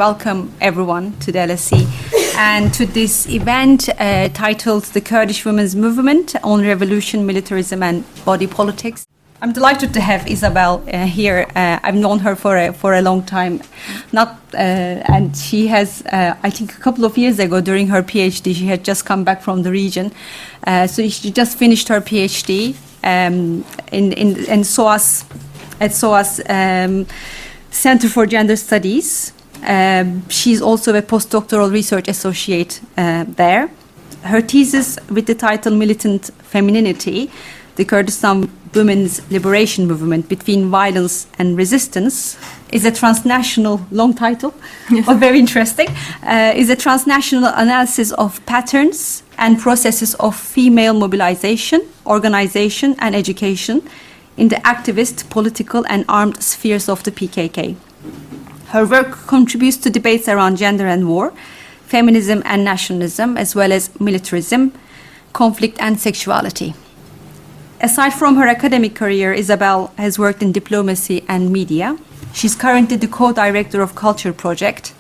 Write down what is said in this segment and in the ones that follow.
Welcome everyone to the LSE and to this event titled The Kurdish Women's Movement on Revolution, Militarism and Body Politics. I'm delighted to have Isabel here. I've known her for a long time, and she has, I think a couple of years ago during her PhD, she had just come back from the region. So she just finished her PhD in SOAS, at SOAS Center for Gender Studies. She's also a postdoctoral research associate there. Her thesis with the title Militant Femininity, the Kurdistan Women's Liberation Movement Between Violence and Resistance, is a transnational, long title, but very interesting, is a transnational analysis of patterns and processes of female mobilization, organization and education in the activist, political and armed spheres of the PKK. Her work contributes to debates around gender and war, feminism and nationalism, as well as militarism, conflict and sexuality. Aside from her academic career, Isabel has worked in diplomacy and media. She's currently the co-director of Culture Project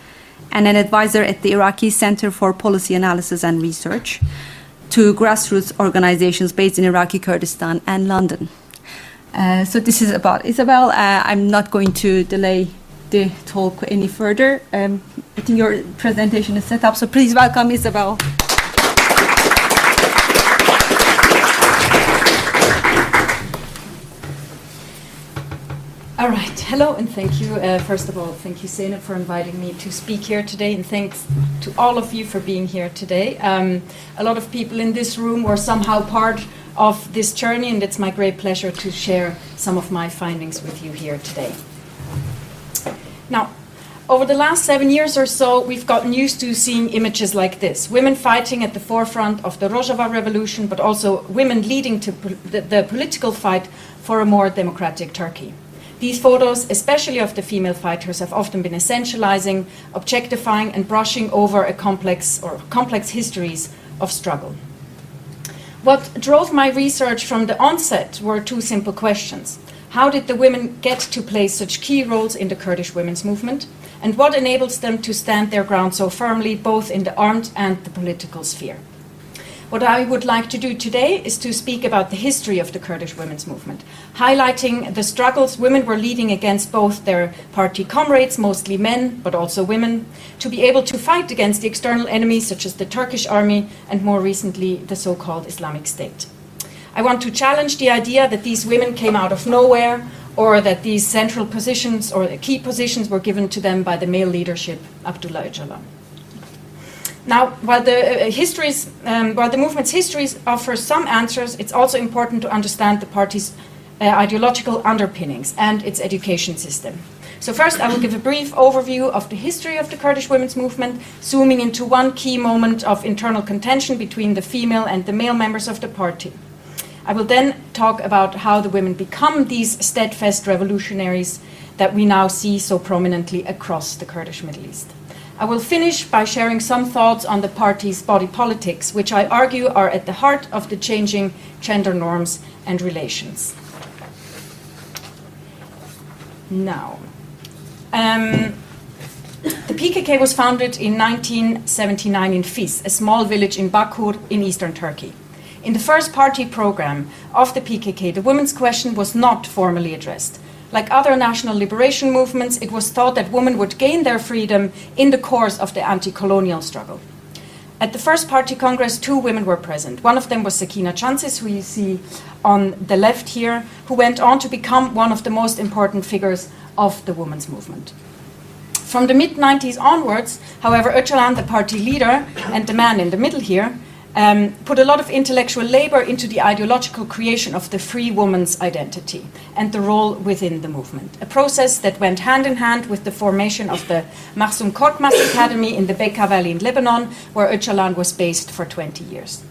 and an advisor at the Iraqi Center for Policy Analysis and Research to grassroots organizations based in Iraqi Kurdistan and London. So this is about Isabel. I'm not going to delay the talk any further. I think your presentation is set up, so please welcome Isabel. All right, hello and thank you. First of all, thank you, Zeynep, for inviting me to speak here today, and thanks to all of you for being here today. A lot of people in this room were somehow part of this journey, and it's my great pleasure to share some of my findings with you here today. Now, over the last 7 years or so, we've gotten used to seeing images like this. Women fighting at the forefront of the Rojava Revolution, but also women leading to the political fight for a more democratic Turkey. These photos, especially of the female fighters, have often been essentializing, objectifying, and brushing over a complex histories of struggle. What drove my research from the onset were two simple questions. How did the women get to play such key roles in the Kurdish women's movement? And what enables them to stand their ground so firmly, both in the armed and the political sphere? What I would like to do today is to speak about the history of the Kurdish women's movement, highlighting the struggles women were leading against both their party comrades, mostly men, but also women, to be able to fight against the external enemies such as the Turkish army and more recently the so-called Islamic State. I want to challenge the idea that these women came out of nowhere, or that these central positions or the key positions were given to them by the male leadership, Abdullah Öcalan. Now, while the movement's histories offer some answers, it's also important to understand the party's ideological underpinnings and its education system. So first, I will give a brief overview of the history of the Kurdish women's movement, zooming into one key moment of internal contention between the female and the male members of the party. I will then talk about how the women become these steadfast revolutionaries that we now see so prominently across the Kurdish Middle East. I will finish by sharing some thoughts on the party's body politics, which I argue are at the heart of the changing gender norms and relations. Now, the PKK was founded in 1979 in Fis, a small village in Bakur in eastern Turkey. In the first party program of the PKK, the women's question was not formally addressed. Like other national liberation movements, it was thought that women would gain their freedom in the course of the anti-colonial struggle. At the first party congress, 2 women were present. One of them was Sakina Chansis, who you see on the left here, who went on to become one of the most important figures of the women's movement. From the mid-90s onwards, however, Öcalan, the party leader, and the man in the middle here, put a lot of intellectual labor into the ideological creation of the free woman's identity and the role within the movement, a process that went hand in hand with the formation of the Mahsum Korkmaz Academy in the Bekaa Valley in Lebanon, where Öcalan was based for 20 years.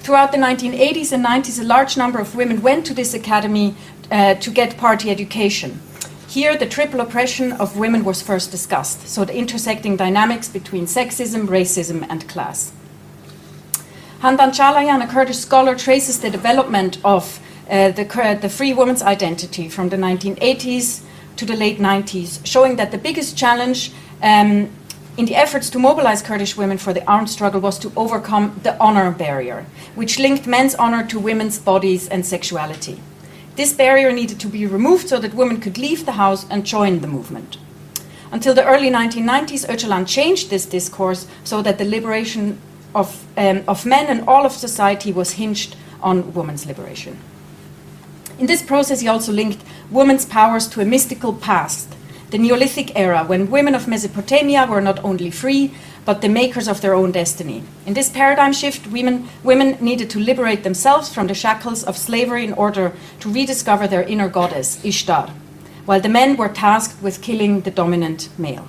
Throughout the 1980s and 90s, a large number of women went to this academy to get party education. Here, the triple oppression of women was first discussed, so the intersecting dynamics between sexism, racism, and class. Handan Çağlayan, a Kurdish scholar, traces the development of the free woman's identity from the 1980s to the late 90s, showing that the biggest challenge in the efforts to mobilize Kurdish women for the armed struggle was to overcome the honor barrier, which linked men's honor to women's bodies and sexuality. This barrier needed to be removed so that women could leave the house and join the movement. Until the early 1990s, Öcalan changed this discourse so that the liberation of men and all of society was hinged on women's liberation. In this process, he also linked women's powers to a mystical past, the Neolithic era, when women of Mesopotamia were not only free, but the makers of their own destiny. In this paradigm shift, women needed to liberate themselves from the shackles of slavery in order to rediscover their inner goddess, Ishtar, while the men were tasked with killing the dominant male.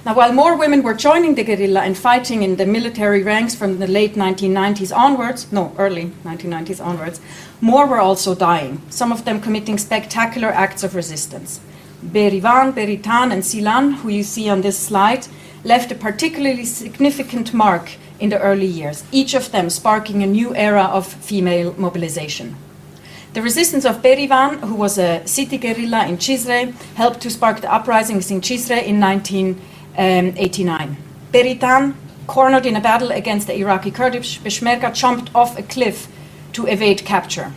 Now, while more women were joining the guerrilla and fighting in the military ranks from the late 1990s onwards, early 1990s onwards, more were also dying, some of them committing spectacular acts of resistance. Berivan, Beritan, and Silan, who you see on this slide, left a particularly significant mark in the early years, each of them sparking a new era of female mobilization. The resistance of Berivan, who was a city guerrilla in Cizre, helped to spark the uprisings in Cizre in 1989. Beritan, cornered in a battle against the Iraqi Kurdish Peshmerga, jumped off a cliff to evade capture.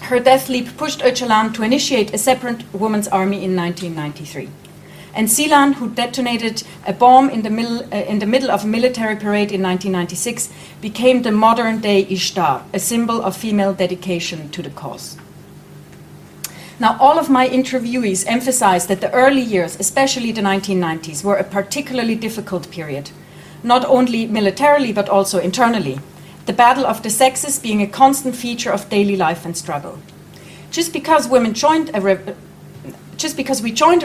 Her death leap pushed Öcalan to initiate a separate women's army in 1993. And Silan, who detonated a bomb in the middle of a military parade in 1996, became the modern-day Ishtar, a symbol of female dedication to the cause. Now, all of my interviewees emphasized that the early years, especially the 1990s, were a particularly difficult period, not only militarily but also internally. The battle of the sexes being a constant feature of daily life and struggle. Just because we joined a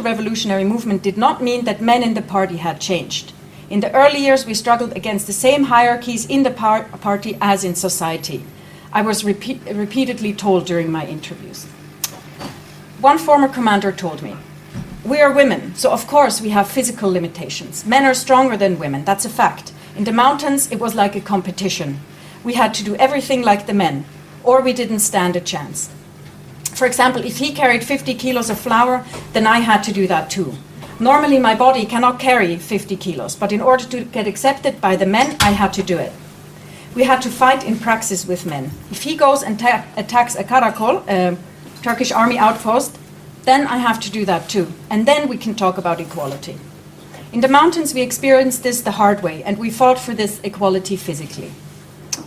revolutionary movement did not mean that men in the party had changed. In the early years, we struggled against the same hierarchies in the party as in society. I was repeatedly told during my interviews. One former commander told me, "We are women, so of course we have physical limitations. Men are stronger than women, that's a fact. In the mountains, it was like a competition. We had to do everything like the men, or we didn't stand a chance. For example, if he carried 50 kilos of flour, then I had to do that too. Normally my body cannot carry 50 kilos, but in order to get accepted by the men, I had to do it. We had to fight in praxis with men. If he goes and attacks a karakol, a Turkish army outpost, then I have to do that too. And then we can talk about equality. In the mountains, we experienced this the hard way, and we fought for this equality physically."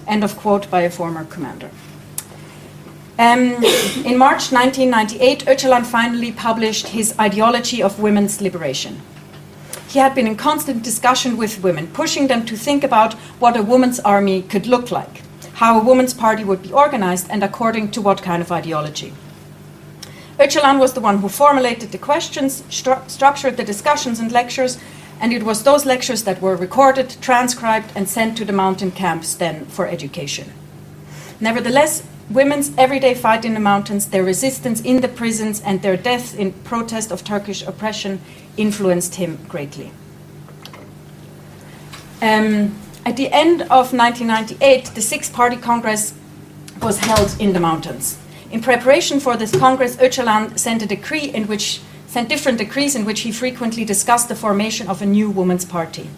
End of quote by a former commander. In March 1998, Öcalan finally published his ideology of women's liberation. He had been in constant discussion with women, pushing them to think about what a women's army could look like, how a women's party would be organized, and according to what kind of ideology. Öcalan was the one who formulated the questions, structured the discussions and lectures, and it was those lectures that were recorded, transcribed, and sent to the mountain camps then for education. Nevertheless, women's everyday fight in the mountains, their resistance in the prisons, and their death in protest of Turkish oppression influenced him greatly. At the end of 1998, the Sixth Party Congress was held in the mountains. In preparation for this Congress, Öcalan sent different decrees in which he frequently discussed the formation of a new women's party.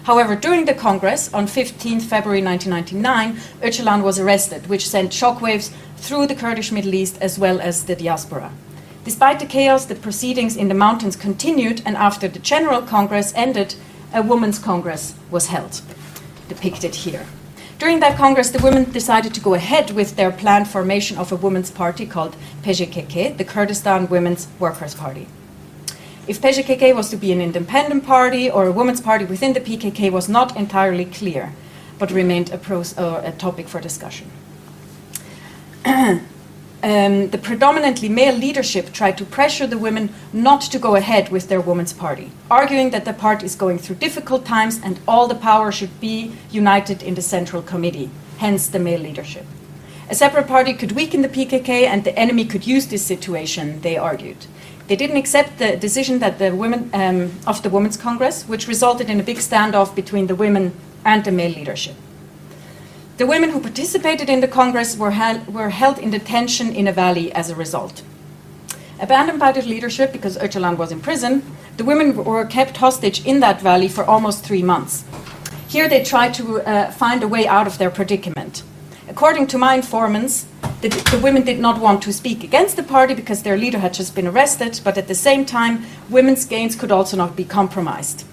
However, during the Congress, on 15 February 1999, Öcalan was arrested, which sent shockwaves through the Kurdish Middle East as well as the diaspora. Despite the chaos, the proceedings in the mountains continued, and after the General Congress ended, a Women's Congress was held, depicted here. During that Congress, the women decided to go ahead with their planned formation of a women's party called PJKK, the Kurdistan Women's Workers' Party. If PJKK was to be an independent party or a women's party within the PKK was not entirely clear, but remained a topic for discussion. The predominantly male leadership tried to pressure the women not to go ahead with their women's party, arguing that the party is going through difficult times and all the power should be united in the Central Committee, hence the male leadership. A separate party could weaken the PKK and the enemy could use this situation, they argued. They didn't accept the decision that the women of the Women's Congress, which resulted in a big standoff between the women and the male leadership. The women who participated in the Congress were held in detention in a valley as a result. Abandoned by the leadership, because Öcalan was in prison, The women were kept hostage in that valley for almost 3 months. Here they tried to find a way out of their predicament. According to my informants, the women did not want to speak against the party because their leader had just been arrested, but at the same time, women's gains could also not be compromised.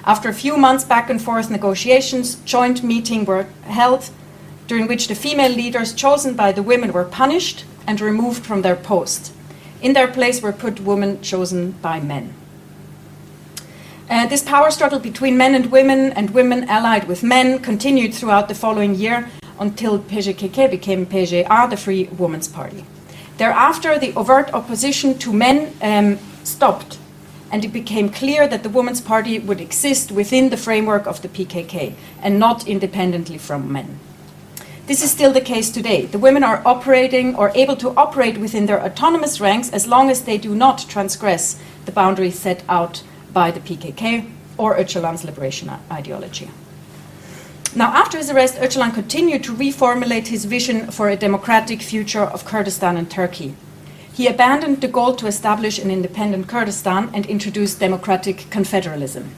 After a few months back and forth negotiations, joint meetings were held during which the female leaders chosen by the women were punished and removed from their post. In their place were put women chosen by men. This power struggle between men and women allied with men continued throughout the following year until PJKK became PJA, the Free Women's Party. Thereafter, the overt opposition to men stopped, and it became clear that the Women's Party would exist within the framework of the PKK and not independently from men. This is still the case today. The women are operating or able to operate within their autonomous ranks as long as they do not transgress the boundaries set out by the PKK or Öcalan's liberation ideology. Now, after his arrest, Öcalan continued to reformulate his vision for a democratic future of Kurdistan and Turkey. He abandoned the goal to establish an independent Kurdistan and introduced democratic confederalism.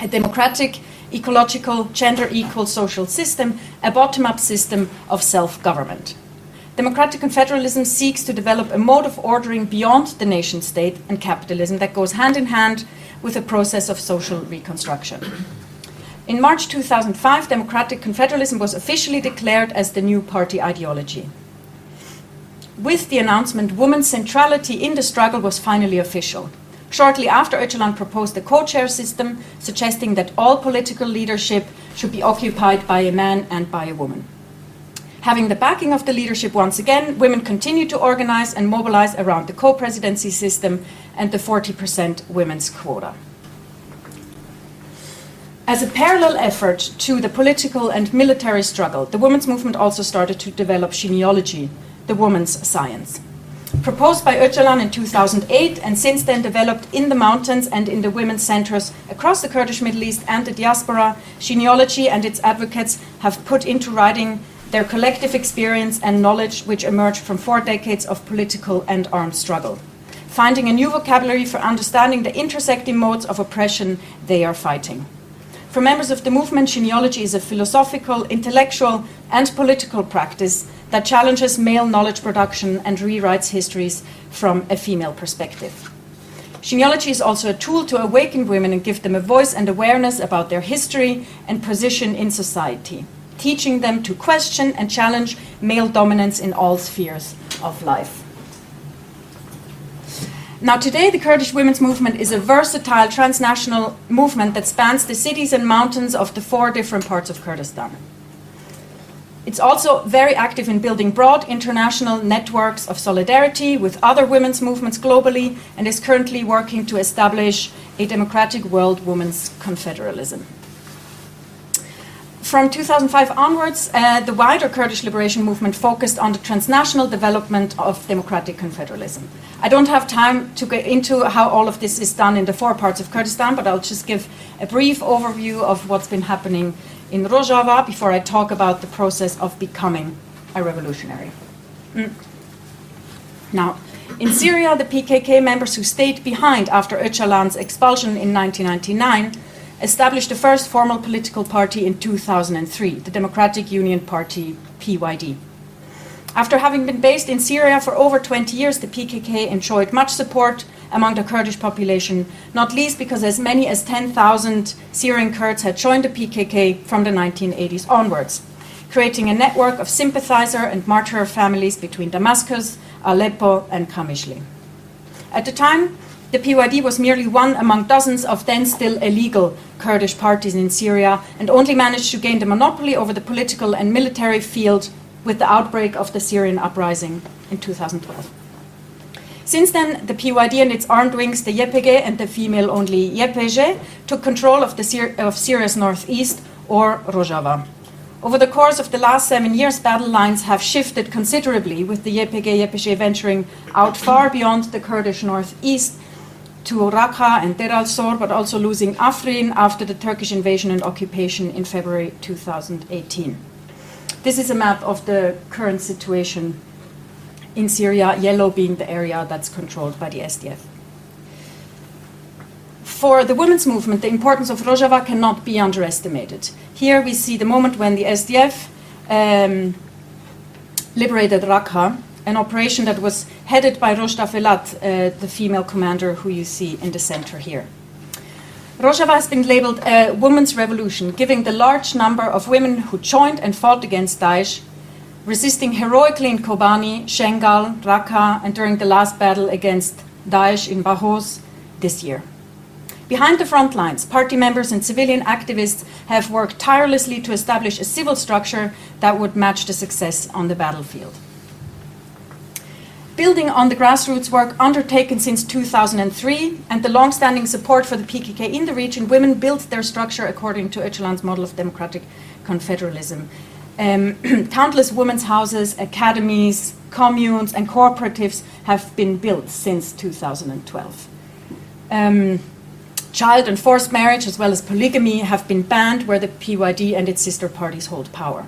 A democratic, ecological, gender-equal social system, a bottom-up system of self-government. Democratic confederalism seeks to develop a mode of ordering beyond the nation-state and capitalism that goes hand in hand with a process of social reconstruction. In March 2005, democratic confederalism was officially declared as the new party ideology. With the announcement, women's centrality in the struggle was finally official. Shortly after, Öcalan proposed a co-chair system, suggesting that all political leadership should be occupied by a man and by a woman. Having the backing of the leadership once again, women continued to organize and mobilize around the co-presidency system and the 40% women's quota. As a parallel effort to the political and military struggle, the women's movement also started to develop genealogy, the woman's science. Proposed by Öcalan in 2008 and since then developed in the mountains and in the women's centers across the Kurdish Middle East and the diaspora, genealogy and its advocates have put into writing their collective experience and knowledge which emerged from 4 decades of political and armed struggle, finding a new vocabulary for understanding the intersecting modes of oppression they are fighting. For members of the movement, genealogy is a philosophical, intellectual, and political practice that challenges male knowledge production and rewrites histories from a female perspective. Genealogy is also a tool to awaken women and give them a voice and awareness about their history and position in society, teaching them to question and challenge male dominance in all spheres of life. Now, today, the Kurdish women's movement is a versatile transnational movement that spans the cities and mountains of the 4 different parts of Kurdistan. It's also very active in building broad international networks of solidarity with other women's movements globally and is currently working to establish a democratic world women's confederalism. From 2005 onwards, the wider Kurdish liberation movement focused on the transnational development of democratic confederalism. I don't have time to get into how all of this is done in the 4 parts of Kurdistan, but I'll just give a brief overview of what's been happening in Rojava before I talk about the process of becoming a revolutionary. Now, in Syria, the PKK members who stayed behind after Öcalan's expulsion in 1999 established the first formal political party in 2003, the Democratic Union Party, PYD. After having been based in Syria for over 20 years, the PKK enjoyed much support among the Kurdish population, not least because as many as 10,000 Syrian Kurds had joined the PKK from the 1980s onwards, creating a network of sympathizer and martyr families between Damascus, Aleppo, and Qamishli. At the time, the PYD was merely one among dozens of then still illegal Kurdish parties in Syria and only managed to gain the monopoly over the political and military field with the outbreak of the Syrian uprising in 2012. Since then, the PYD and its armed wings, the YPG and the female-only YPG, took control of Syria's northeast, or Rojava. Over the course of the last 7 years, battle lines have shifted considerably, with the YPG venturing out far beyond the Kurdish northeast to Raqqa and Deir al-Zor, but also losing Afrin after the Turkish invasion and occupation in February 2018. This is a map of the current situation in Syria, yellow being the area that's controlled by the SDF. For the women's movement, the importance of Rojava cannot be underestimated. Here we see the moment when the SDF liberated Raqqa, an operation that was headed by Rojda Felat, the female commander who you see in the center here. Rojava has been labeled a women's revolution, giving the large number of women who joined and fought against Daesh, resisting heroically in Kobani, Shengal, Raqqa, and during the last battle against Daesh in Bahos this year. Behind the front lines, party members and civilian activists have worked tirelessly to establish a civil structure that would match the success on the battlefield. Building on the grassroots work undertaken since 2003 and the long-standing support for the PKK in the region, women built their structure according to Öcalan's model of democratic confederalism. Countless women's houses, academies, communes, and cooperatives have been built since 2012. Child and forced marriage, as well as polygamy, have been banned where the PYD and its sister parties hold power.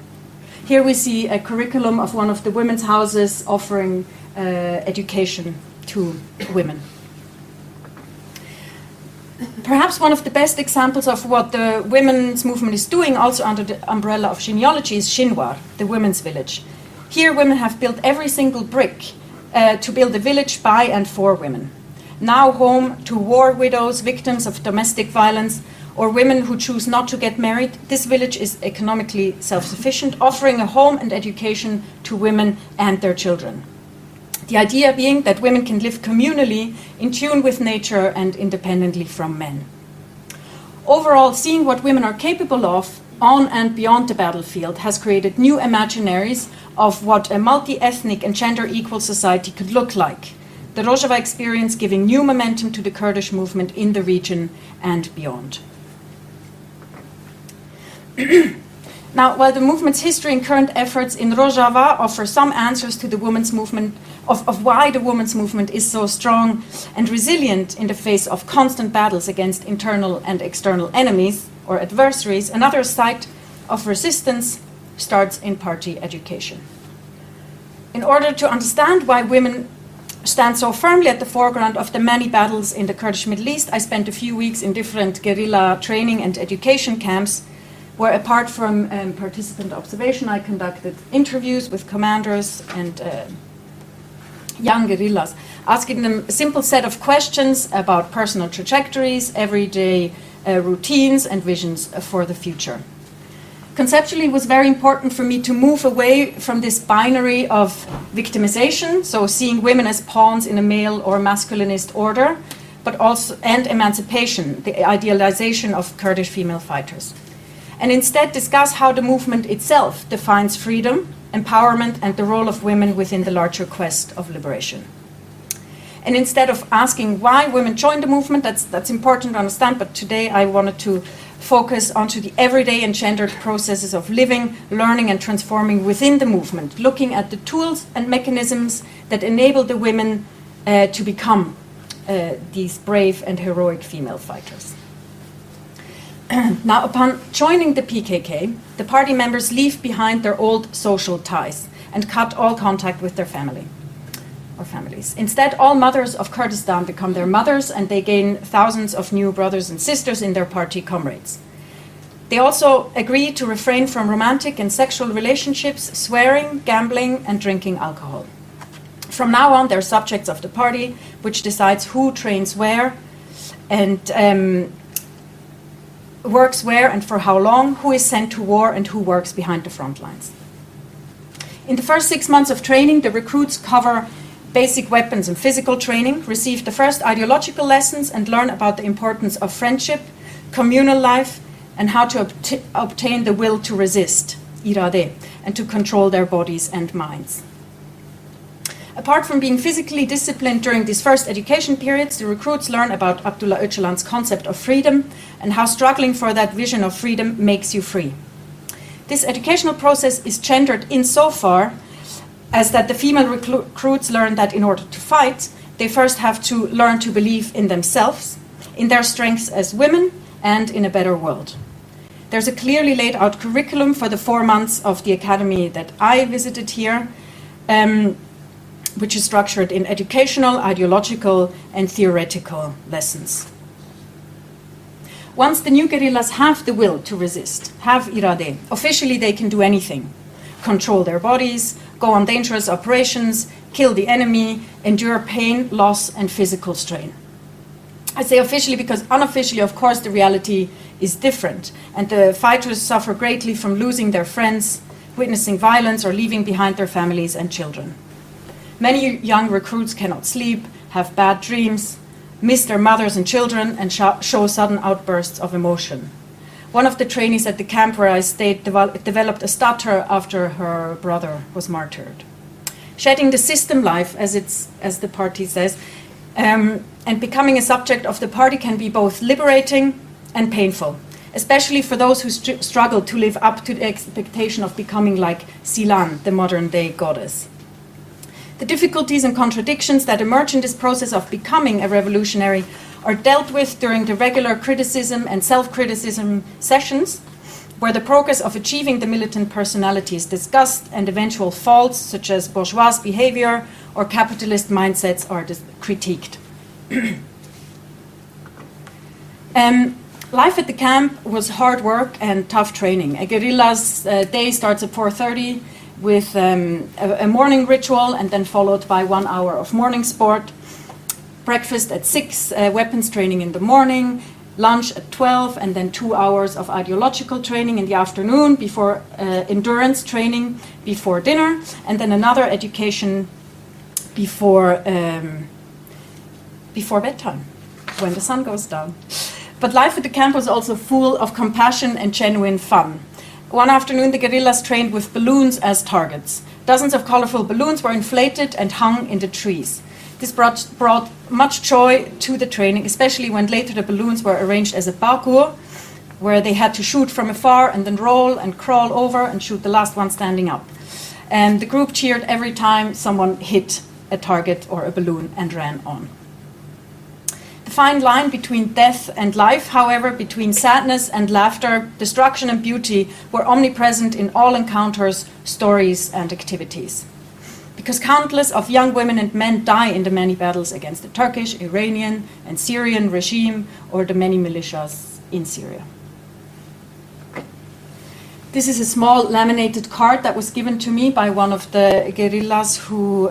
Here we see a curriculum of one of the women's houses offering education to women. Perhaps one of the best examples of what the women's movement is doing, also under the umbrella of genealogy, is Shinwar, the women's village. Here women have built every single brick to build a village by and for women. Now home to war widows, victims of domestic violence, or women who choose not to get married, this village is economically self-sufficient, offering a home and education to women and their children. The idea being that women can live communally, in tune with nature and independently from men. Overall, seeing what women are capable of on and beyond the battlefield has created new imaginaries of what a multi-ethnic and gender-equal society could look like. The Rojava experience giving new momentum to the Kurdish movement in the region and beyond. Now, while the movement's history and current efforts in Rojava offer some answers to the women's movement, of why the women's movement is so strong and resilient in the face of constant battles against internal and external enemies or adversaries, another site of resistance starts in party education. In order to understand why women stand so firmly at the foreground of the many battles in the Kurdish Middle East, I spent a few weeks in different guerrilla training and education camps where, apart from participant observation, I conducted interviews with commanders and young guerrillas, asking them a simple set of questions about personal trajectories, everyday routines, and visions for the future. Conceptually, it was very important for me to move away from this binary of victimization, so seeing women as pawns in a male or masculinist order, but also and emancipation, the idealization of Kurdish female fighters. And instead discuss how the movement itself defines freedom, empowerment, and the role of women within the larger quest of liberation. And instead of asking why women joined the movement, that's important to understand, but today I wanted to focus onto the everyday and gendered processes of living, learning, and transforming within the movement, looking at the tools and mechanisms that enable the women to become these brave and heroic female fighters. Now, upon joining the PKK, the party members leave behind their old social ties and cut all contact with their family or families. Instead, all mothers of Kurdistan become their mothers, and they gain thousands of new brothers and sisters in their party comrades. They also agree to refrain from romantic and sexual relationships, swearing, gambling, and drinking alcohol. From now on, they're subjects of the party, which decides who trains where and works where and for how long, who is sent to war, and who works behind the front lines. In the first 6 months of training, the recruits cover basic weapons and physical training, receive the first ideological lessons, and learn about the importance of friendship, communal life, and how to obtain the will to resist, irade, and to control their bodies and minds. Apart from being physically disciplined during these first education periods, the recruits learn about Abdullah Öcalan's concept of freedom and how struggling for that vision of freedom makes you free. This educational process is gendered insofar as that the female recruits learn that in order to fight, they first have to learn to believe in themselves, in their strengths as women, and in a better world. There's a clearly laid out curriculum for the 4 months of the academy that I visited here, which is structured in educational, ideological, and theoretical lessons. Once the new guerrillas have the will to resist, have irade, officially they can do anything. Control their bodies, go on dangerous operations, kill the enemy, endure pain, loss, and physical strain. I say officially because unofficially, of course, the reality is different, and the fighters suffer greatly from losing their friends, witnessing violence, or leaving behind their families and children. Many young recruits cannot sleep, have bad dreams, miss their mothers and children, and show sudden outbursts of emotion. One of the trainees at the camp where I stayed developed a stutter after her brother was martyred. Shedding the system life, as the party says, and becoming a subject of the party can be both liberating and painful, especially for those who struggle to live up to the expectation of becoming like Silan, the modern-day goddess. The difficulties and contradictions that emerge in this process of becoming a revolutionary are dealt with during the regular criticism and self-criticism sessions, where the progress of achieving the militant personality is discussed and eventual faults, such as bourgeois behavior or capitalist mindsets, are critiqued. Life at the camp was hard work and tough training. A guerrilla's day starts at 4:30 with a morning ritual and then followed by 1 hour of morning sport, breakfast at 6, weapons training in the morning, lunch at 12, and then 2 hours of ideological training in the afternoon before endurance training before dinner, and then another education before bedtime, when the sun goes down. But life at the camp was also full of compassion and genuine fun. One afternoon, the guerrillas trained with balloons as targets. Dozens of colorful balloons were inflated and hung in the trees. This brought much joy to the training, especially when later the balloons were arranged as a parkour, where they had to shoot from afar and then roll and crawl over and shoot the last one standing up. And the group cheered every time someone hit a target or a balloon and ran on. The fine line between death and life, however, between sadness and laughter, destruction and beauty, were omnipresent in all encounters, stories, and activities. Because countless of young women and men die in the many battles against the Turkish, Iranian, and Syrian regime, or the many militias in Syria. This is a small laminated card that was given to me by one of the guerrillas who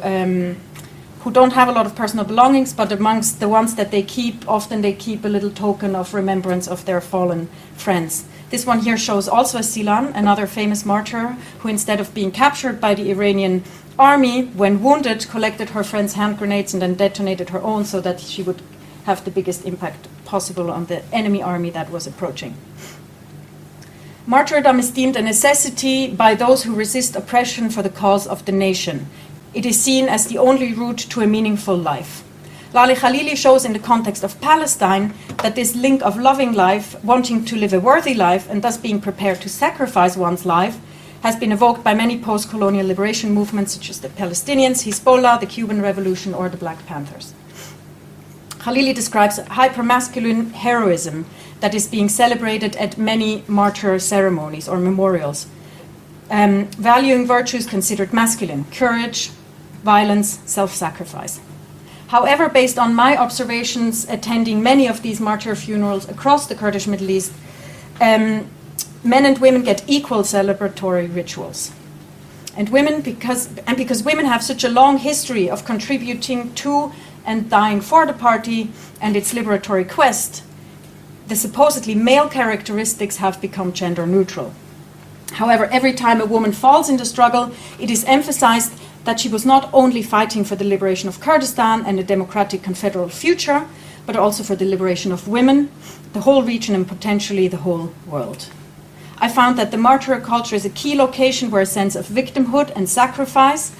don't have a lot of personal belongings, but amongst the ones that they keep, often they keep a little token of remembrance of their fallen friends. This one here shows also a Silan, another famous martyr, who instead of being captured by the Iranian army, when wounded, collected her friend's hand grenades and then detonated her own so that she would have the biggest impact possible on the enemy army that was approaching. Martyrdom is deemed a necessity by those who resist oppression for the cause of the nation. It is seen as the only route to a meaningful life. Laleh Khalili shows in the context of Palestine that this link of loving life, wanting to live a worthy life, and thus being prepared to sacrifice one's life, has been evoked by many post-colonial liberation movements such as the Palestinians, Hezbollah, the Cuban Revolution, or the Black Panthers. Khalili describes hypermasculine heroism that is being celebrated at many martyr ceremonies or memorials, valuing virtues considered masculine: courage, violence, self-sacrifice. However, based on my observations attending many of these martyr funerals across the Kurdish Middle East, men and women get equal celebratory rituals. And because women have such a long history of contributing to and dying for the party and its liberatory quest, the supposedly male characteristics have become gender neutral. However, every time a woman falls in the struggle, it is emphasized that she was not only fighting for the liberation of Kurdistan and a democratic confederal future, but also for the liberation of women, the whole region, and potentially the whole world. I found that the martyr culture is a key location where a sense of victimhood and sacrifice,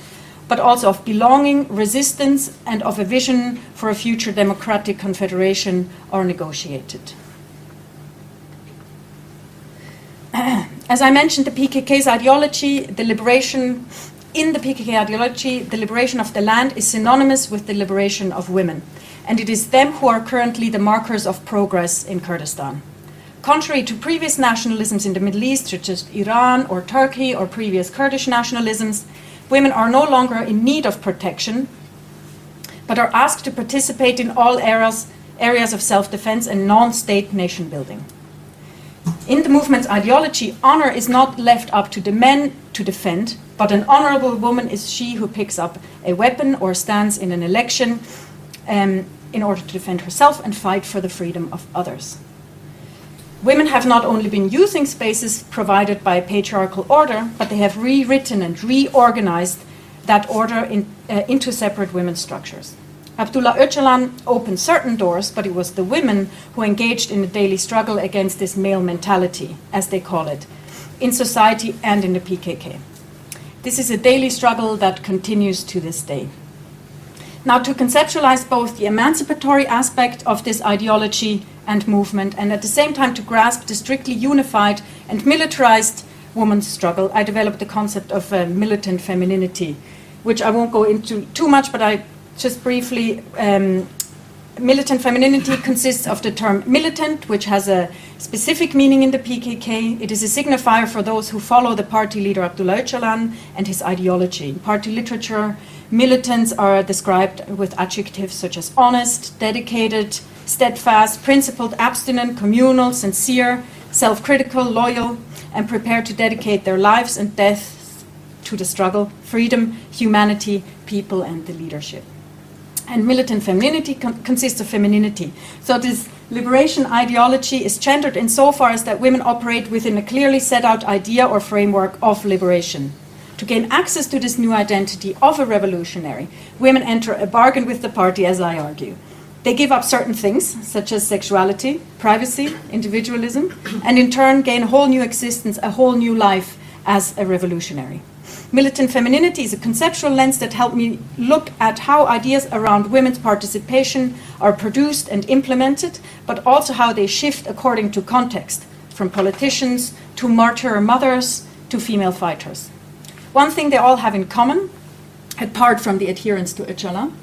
but also of belonging, resistance, and of a vision for a future democratic confederation are negotiated. As I mentioned, the PKK's ideology, the liberation of the land is synonymous with the liberation of women, and it is them who are currently the markers of progress in Kurdistan. Contrary to previous nationalisms in the Middle East, such as Iran or Turkey or previous Kurdish nationalisms, women are no longer in need of protection, but are asked to participate in all areas of self-defense and non-state nation building. In the movement's ideology, honor is not left up to the men to defend, but an honorable woman is she who picks up a weapon or stands in an election in order to defend herself and fight for the freedom of others. Women have not only been using spaces provided by a patriarchal order, but they have rewritten and reorganized that order into separate women's structures. Abdullah Öcalan opened certain doors, but it was the women who engaged in the daily struggle against this male mentality, as they call it, in society and in the PKK. This is a daily struggle that continues to this day. Now, to conceptualize both the emancipatory aspect of this ideology and movement, and at the same time to grasp the strictly unified and militarized women's struggle, I developed the concept of militant femininity, which I won't go into too much, but I just briefly, militant femininity consists of the term militant, which has a specific meaning in the PKK. It is a signifier for those who follow the party leader Abdullah Öcalan and his ideology. In party literature, militants are described with adjectives such as honest, dedicated, steadfast, principled, abstinent, communal, sincere, self-critical, loyal, and prepared to dedicate their lives and deaths to the struggle, freedom, humanity, people, and the leadership. And militant femininity consists of femininity. So this liberation ideology is gendered insofar as that women operate within a clearly set out idea or framework of liberation. To gain access to this new identity of a revolutionary, women enter a bargain with the party, as I argue. They give up certain things, such as sexuality, privacy, individualism, and in turn gain a whole new existence, a whole new life as a revolutionary. Militant femininity is a conceptual lens that helped me look at how ideas around women's participation are produced and implemented, but also how they shift according to context, from politicians to martyr mothers to female fighters. One thing they all have in common, apart from the adherence to Öcalan,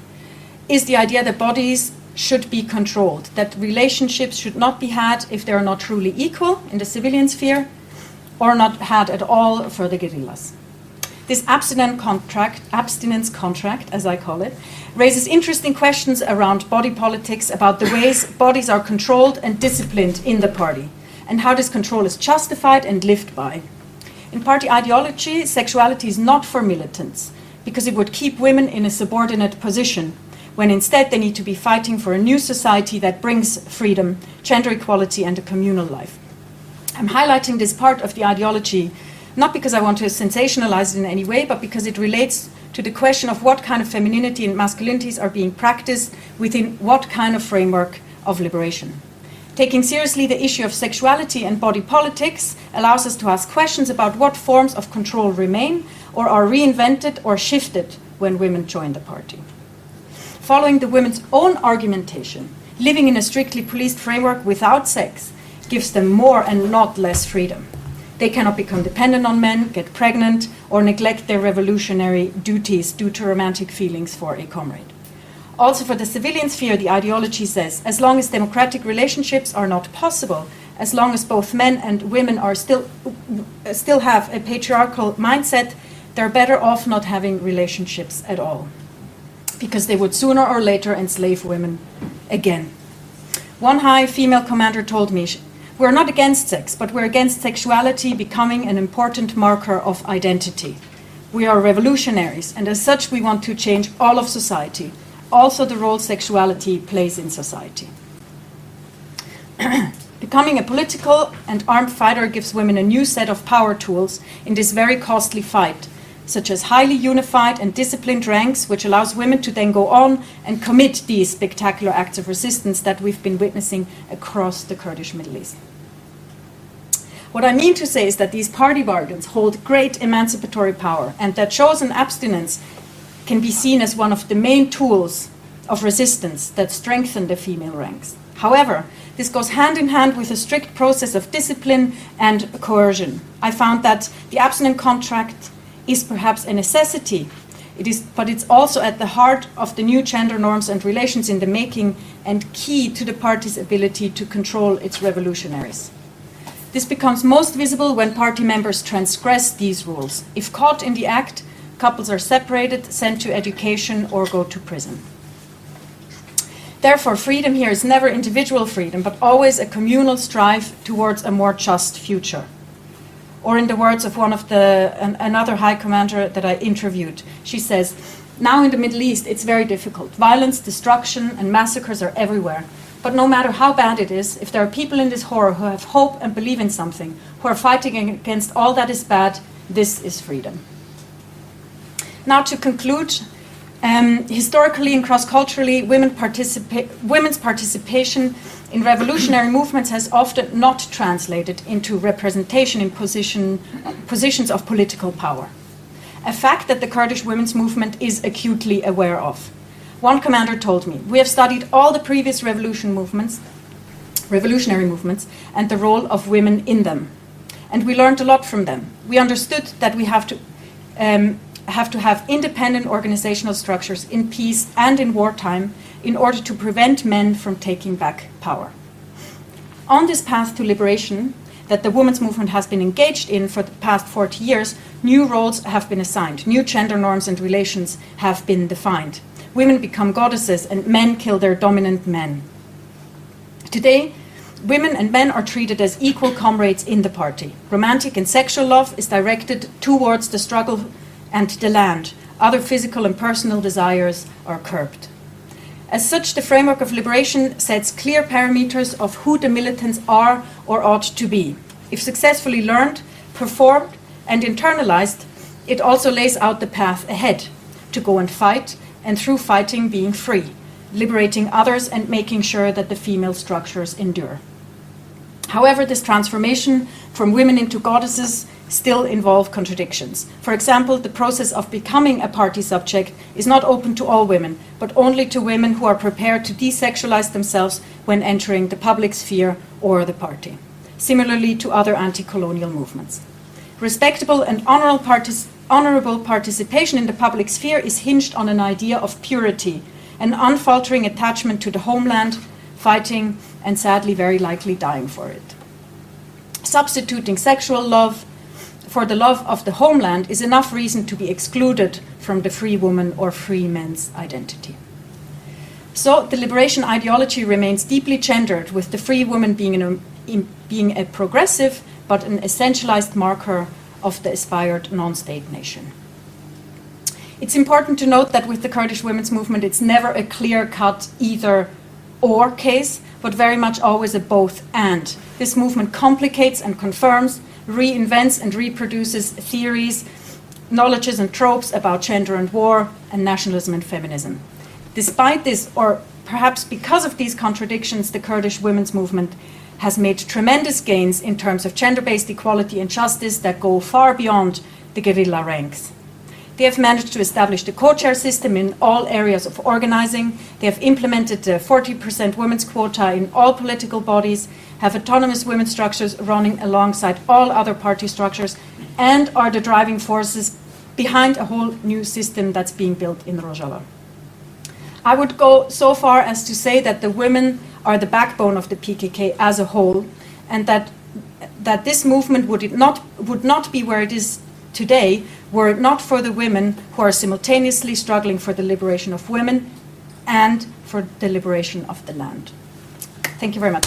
is the idea that bodies should be controlled, that relationships should not be had if they are not truly equal in the civilian sphere, or not had at all for the guerrillas. This abstinence contract, as I call it, raises interesting questions around body politics, about the ways bodies are controlled and disciplined in the party, and how this control is justified and lived by. In party ideology, sexuality is not for militants, because it would keep women in a subordinate position, when instead they need to be fighting for a new society that brings freedom, gender equality, and a communal life. I'm highlighting this part of the ideology not because I want to sensationalize it in any way, but because it relates to the question of what kind of femininity and masculinities are being practiced within what kind of framework of liberation. Taking seriously the issue of sexuality and body politics allows us to ask questions about what forms of control remain or are reinvented or shifted when women join the party. Following the women's own argumentation, living in a strictly policed framework without sex gives them more and not less freedom. They cannot become dependent on men, get pregnant, or neglect their revolutionary duties due to romantic feelings for a comrade. Also for the civilian sphere, the ideology says, as long as democratic relationships are not possible, as long as both men and women are still have a patriarchal mindset, they're better off not having relationships at all, because they would sooner or later enslave women again. One high female commander told me, we're not against sex, but we're against sexuality becoming an important marker of identity. We are revolutionaries, and as such we want to change all of society, also the role sexuality plays in society. Becoming a political and armed fighter gives women a new set of power tools in this very costly fight, such as highly unified and disciplined ranks, which allows women to then go on and commit these spectacular acts of resistance that we've been witnessing across the Kurdish Middle East. What I mean to say is that these party bargains hold great emancipatory power, and that chosen abstinence can be seen as one of the main tools of resistance that strengthen the female ranks. However, this goes hand in hand with a strict process of discipline and coercion. I found that the abstinence contract is perhaps a necessity, but it's also at the heart of the new gender norms and relations in the making, and key to the party's ability to control its revolutionaries. This becomes most visible when party members transgress these rules. If caught in the act, couples are separated, sent to education, or go to prison. Therefore, freedom here is never individual freedom, but always a communal strive towards a more just future. Or in the words of another high commander that I interviewed, she says, now in the Middle East, it's very difficult. Violence, destruction, and massacres are everywhere. But no matter how bad it is, if there are people in this horror who have hope and believe in something, who are fighting against all that is bad, this is freedom. Now to conclude, historically and cross-culturally, women's participation in revolutionary movements has often not translated into representation in positions of political power. A fact that the Kurdish women's movement is acutely aware of. One commander told me, we have studied all the previous revolutionary movements and the role of women in them. And we learned a lot from them. We understood that we have to have independent organizational structures in peace and in wartime in order to prevent men from taking back power. On this path to liberation that the women's movement has been engaged in for the past 40 years, new roles have been assigned, new gender norms and relations have been defined. Women become goddesses and men kill their dominant men. Today, women and men are treated as equal comrades in the party. Romantic and sexual love is directed towards the struggle and the land. Other physical and personal desires are curbed. As such, the framework of liberation sets clear parameters of who the militants are or ought to be. If successfully learned, performed, and internalized, it also lays out the path ahead to go and fight, and through fighting being free, liberating others and making sure that the female structures endure. However, this transformation from women into goddesses still involve contradictions. For example, the process of becoming a party subject is not open to all women, but only to women who are prepared to desexualize themselves when entering the public sphere or the party, similarly to other anti-colonial movements. Respectable and honorable participation in the public sphere is hinged on an idea of purity, an unfaltering attachment to the homeland, fighting and sadly very likely dying for it. Substituting sexual love for the love of the homeland is enough reason to be excluded from the free woman or free man's identity. So the liberation ideology remains deeply gendered, with the free woman being a progressive but an essentialized marker of the aspired non-state nation. It's important to note that with the Kurdish women's movement, it's never a clear-cut either-or case, but very much always a both-and. This movement complicates and confirms, reinvents and reproduces theories, knowledges and tropes about gender and war, and nationalism and feminism. Despite this, or perhaps because of these contradictions, the Kurdish women's movement has made tremendous gains in terms of gender-based equality and justice that go far beyond the guerrilla ranks. They have managed to establish the co-chair system in all areas of organizing. They have implemented the 40% women's quota in all political bodies, have autonomous women's structures running alongside all other party structures, and are the driving forces behind a whole new system that's being built in Rojava. I would go so far as to say that the women are the backbone of the PKK as a whole, and that this movement would not be where it is today were it not for the women who are simultaneously struggling for the liberation of women and for the liberation of the land. Thank you very much.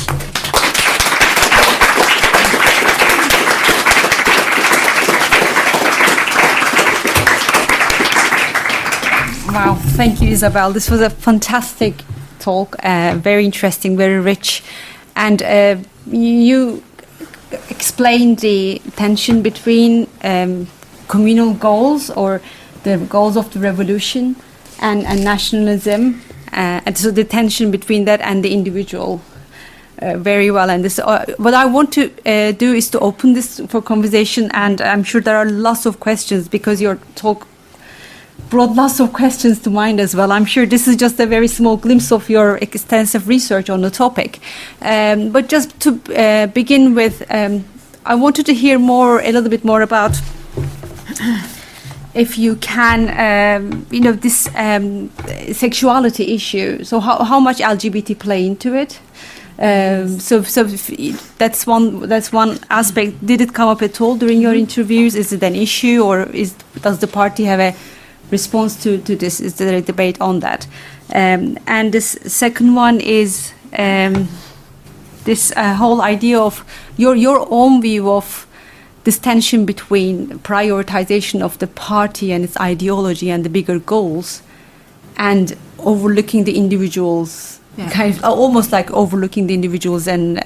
Wow, thank you, Isabel. This was a fantastic talk, very interesting, very rich. And you explained the tension between communal goals or the goals of the revolution and nationalism, and so the tension between that and the individual very well. And this, what I want to do is to open this for conversation, and I'm sure there are lots of questions because your talk brought lots of questions to mind as well. I'm sure this is just a very small glimpse of your extensive research on the topic. But just to begin with, I wanted to hear a little bit more about, if you can, this sexuality issue. So how much LGBT play into it? So that's one aspect. Did it come up at all during your interviews? Is it an issue, or does the party have a response to this? Is there a debate on that? And this second one is this whole idea of your own view of this tension between prioritization of the party and its ideology and the bigger goals, and overlooking the individuals, kind of almost like overlooking the individuals, and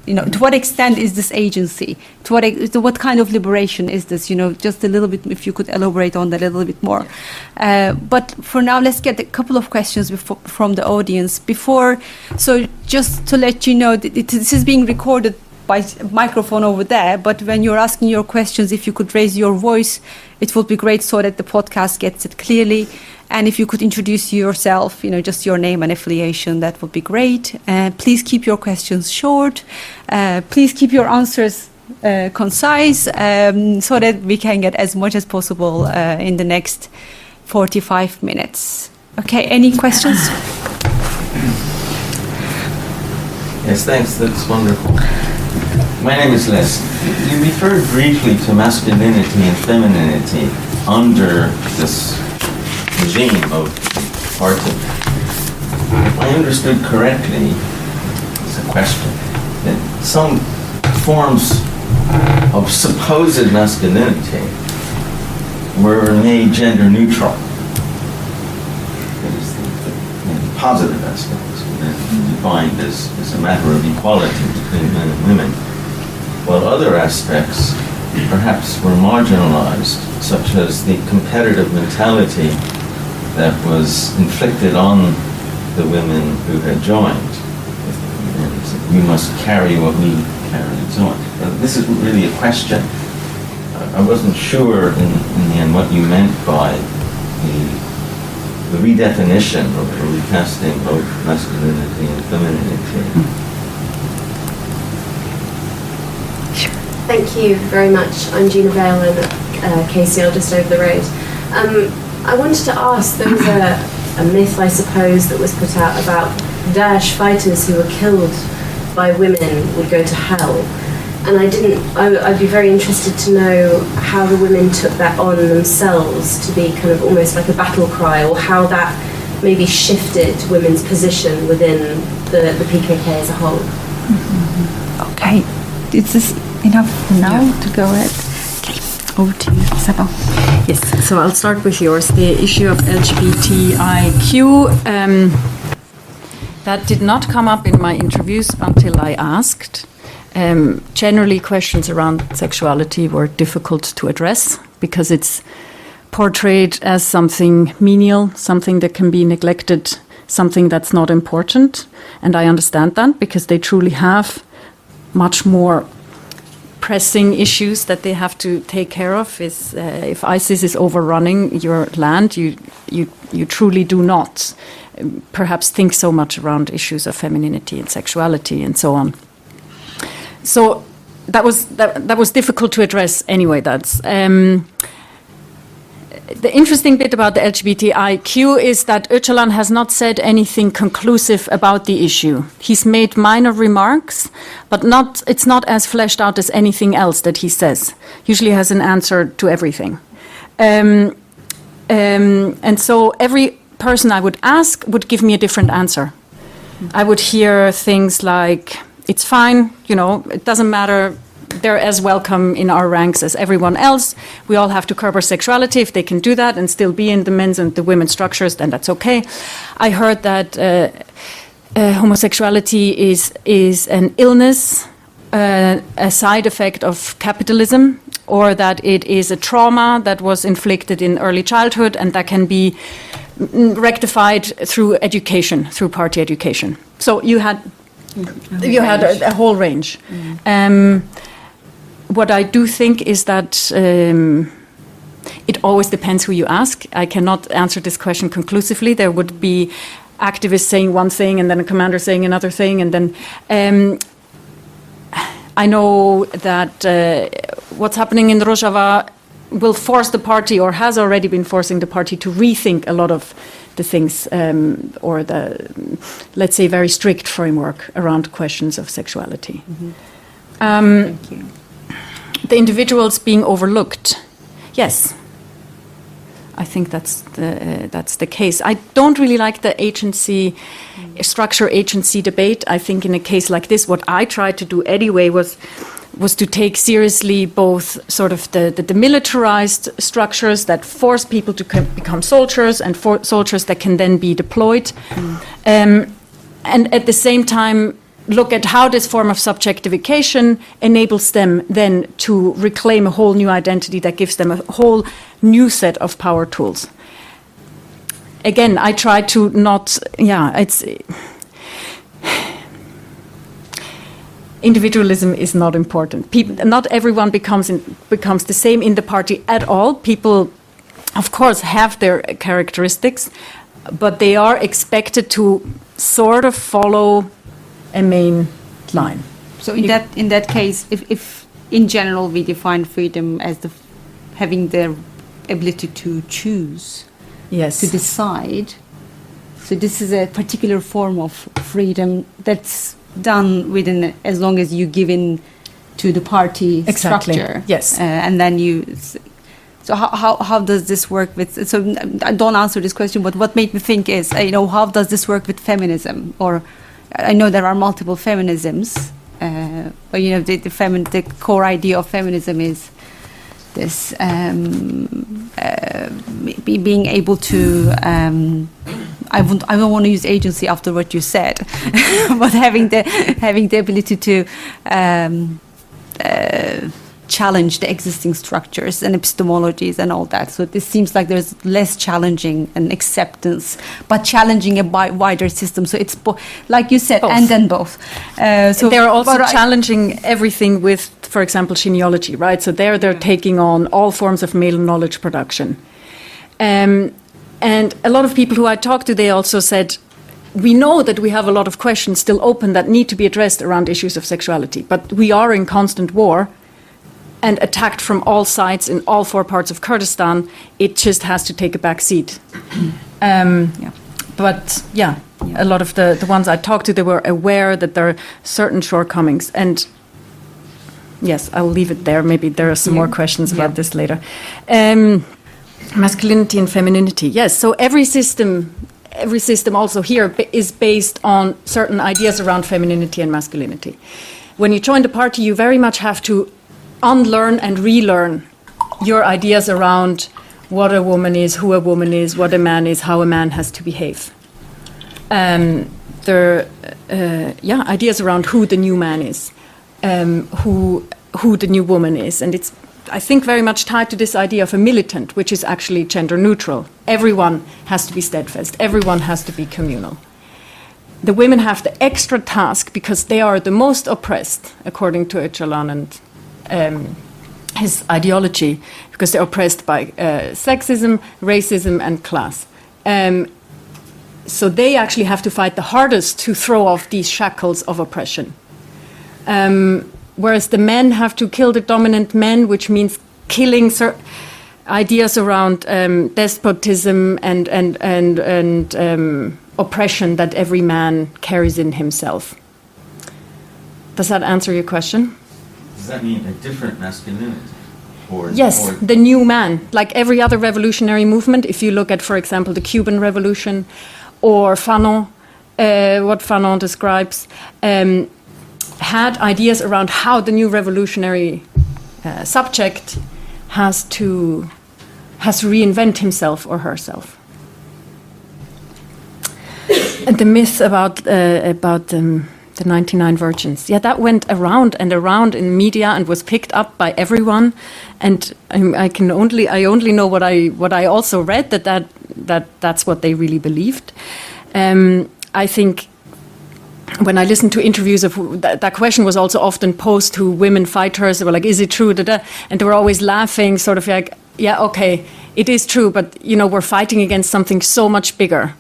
to what extent is this agency? To what kind of liberation is this? Just a little bit, if you could elaborate on that a little bit more. But for now, let's get a couple of questions from the audience. So just to let you know, this is being recorded by microphone over there, but when you're asking your questions, if you could raise your voice, it would be great so that the podcast gets it clearly. And if you could introduce yourself, just your name and affiliation, that would be great. Please keep your questions short. Please keep your answers concise, so that we can get as much as possible in the next 45 minutes. Okay, any questions? Yes, thanks. That's wonderful. My name is Les. You referred briefly to masculinity and femininity under this regime of party. If I understood correctly, it's a question, that some forms of supposed masculinity were made gender neutral. That is, the positive aspects were defined as a matter of equality between men and women, while other aspects perhaps were marginalized, such as the competitive mentality that was inflicted on the women who had joined. And we must carry what we carry and so on. This is really a question. I wasn't sure in the end what you meant by the redefinition or recasting of masculinity and femininity. Thank you very much. I'm Gina Vale and KCL just over the road. I wanted to ask, there was a myth, I suppose, that was put out about Daesh fighters who were killed by women would go to hell. And I'd be very interested to know how the women took that on themselves to be kind of almost like a battle cry, or how that maybe shifted women's position within the PKK as a whole. Mm-hmm. Okay. Is this enough now to go ahead? Okay. Over to you, Isabel. Yes, so I'll start with yours. The issue of LGBTIQ, that did not come up in my interviews until I asked. Generally, questions around sexuality were difficult to address because it's portrayed as something menial, something that can be neglected, something that's not important. And I understand that because they truly have much more pressing issues that they have to take care of. If ISIS is overrunning your land, you truly do not perhaps think so much around issues of femininity and sexuality and so on. So that was difficult to address anyway. That's the interesting bit about the LGBTIQ is that Öcalan has not said anything conclusive about the issue. He's made minor remarks, but it's not as fleshed out as anything else that he says. Usually has an answer to everything. And so every person I would ask would give me a different answer. I would hear things like, it's fine, it doesn't matter. They're as welcome in our ranks as everyone else. We all have to curb our sexuality. If they can do that and still be in the men's and the women's structures, then that's okay. I heard that homosexuality is an illness, a side effect of capitalism, or that it is a trauma that was inflicted in early childhood and that can be rectified through education, through party education. So you had a whole range. What I do think is that it always depends who you ask. I cannot answer this question conclusively. There would be activists saying one thing and then a commander saying another thing. And then I know that what's happening in Rojava will force the party, or has already been forcing the party, to rethink a lot of the things, or the, let's say, very strict framework around questions of sexuality. Mm-hmm. Thank you. The individuals being overlooked, yes. I think that's the case. I don't really like the agency, structure agency debate. I think in a case like this, what I tried to do anyway was to take seriously both sort of the militarized structures that force people to become soldiers and soldiers that can then be deployed. And at the same time, look at how this form of subjectification enables them then to reclaim a whole new identity that gives them a whole new set of power tools. Again, I try to not, individualism is not important. Not everyone becomes the same in the party at all. People, of course, have their characteristics, but they are expected to sort of follow a main line. So in that case, if in general we define freedom as having the ability to choose, yes, to decide, so this is a particular form of freedom that's done within, as long as you give in to the party structure. Yes, and then you. So how does this work with? So don't answer this question. But what made me think is, how does this work with feminism? Or I know there are multiple feminisms, but the core idea of feminism is this being able to. I don't want to use agency after what you said, but having the ability to challenge the existing structures and epistemologies and all that. So this seems like there's less challenging and acceptance, but challenging a wider system. So it's like you said, both. And then both. So they're also challenging everything with, for example, genealogy, right? So they're taking on all forms of male knowledge production. And a lot of people who I talked to, they also said, we know that we have a lot of questions still open that need to be addressed around issues of sexuality, but we are in constant war and attacked from all sides in all 4 parts of Kurdistan. It just has to take a back seat. But a lot of the ones I talked to, they were aware that there are certain shortcomings. And yes, I will leave it there. Maybe there are some more questions about this later. Masculinity and femininity. Yes, so every system also here is based on certain ideas around femininity and masculinity. When you join the party, you very much have to unlearn and relearn your ideas around what a woman is, who a woman is, what a man is, how a man has to behave. There are ideas around who the new man is, who the new woman is, and it's, I think, very much tied to this idea of a militant, which is actually gender neutral. Everyone has to be steadfast. Everyone has to be communal. The women have the extra task because they are the most oppressed, according to Öcalan and his ideology, because they're oppressed by sexism, racism, and class. So they actually have to fight the hardest to throw off these shackles of oppression. Whereas the men have to kill the dominant men, which means killing ideas around despotism and oppression that every man carries in himself. Does that answer your question? Does that mean a different masculinity? Yes, the new man. Like every other revolutionary movement, if you look at, for example, the Cuban Revolution or Fanon, what Fanon describes, had ideas around how the new revolutionary subject has to reinvent himself or herself. And the myth about the 99 virgins, that went around and around in media and was picked up by everyone. And I only know what I also read, that's what they really believed. I think when I listened to interviews of that question was also often posed to women fighters. They were like, "Is it true?" And they were always laughing, sort of like, "Yeah, okay, it is true, but we're fighting against something so much bigger."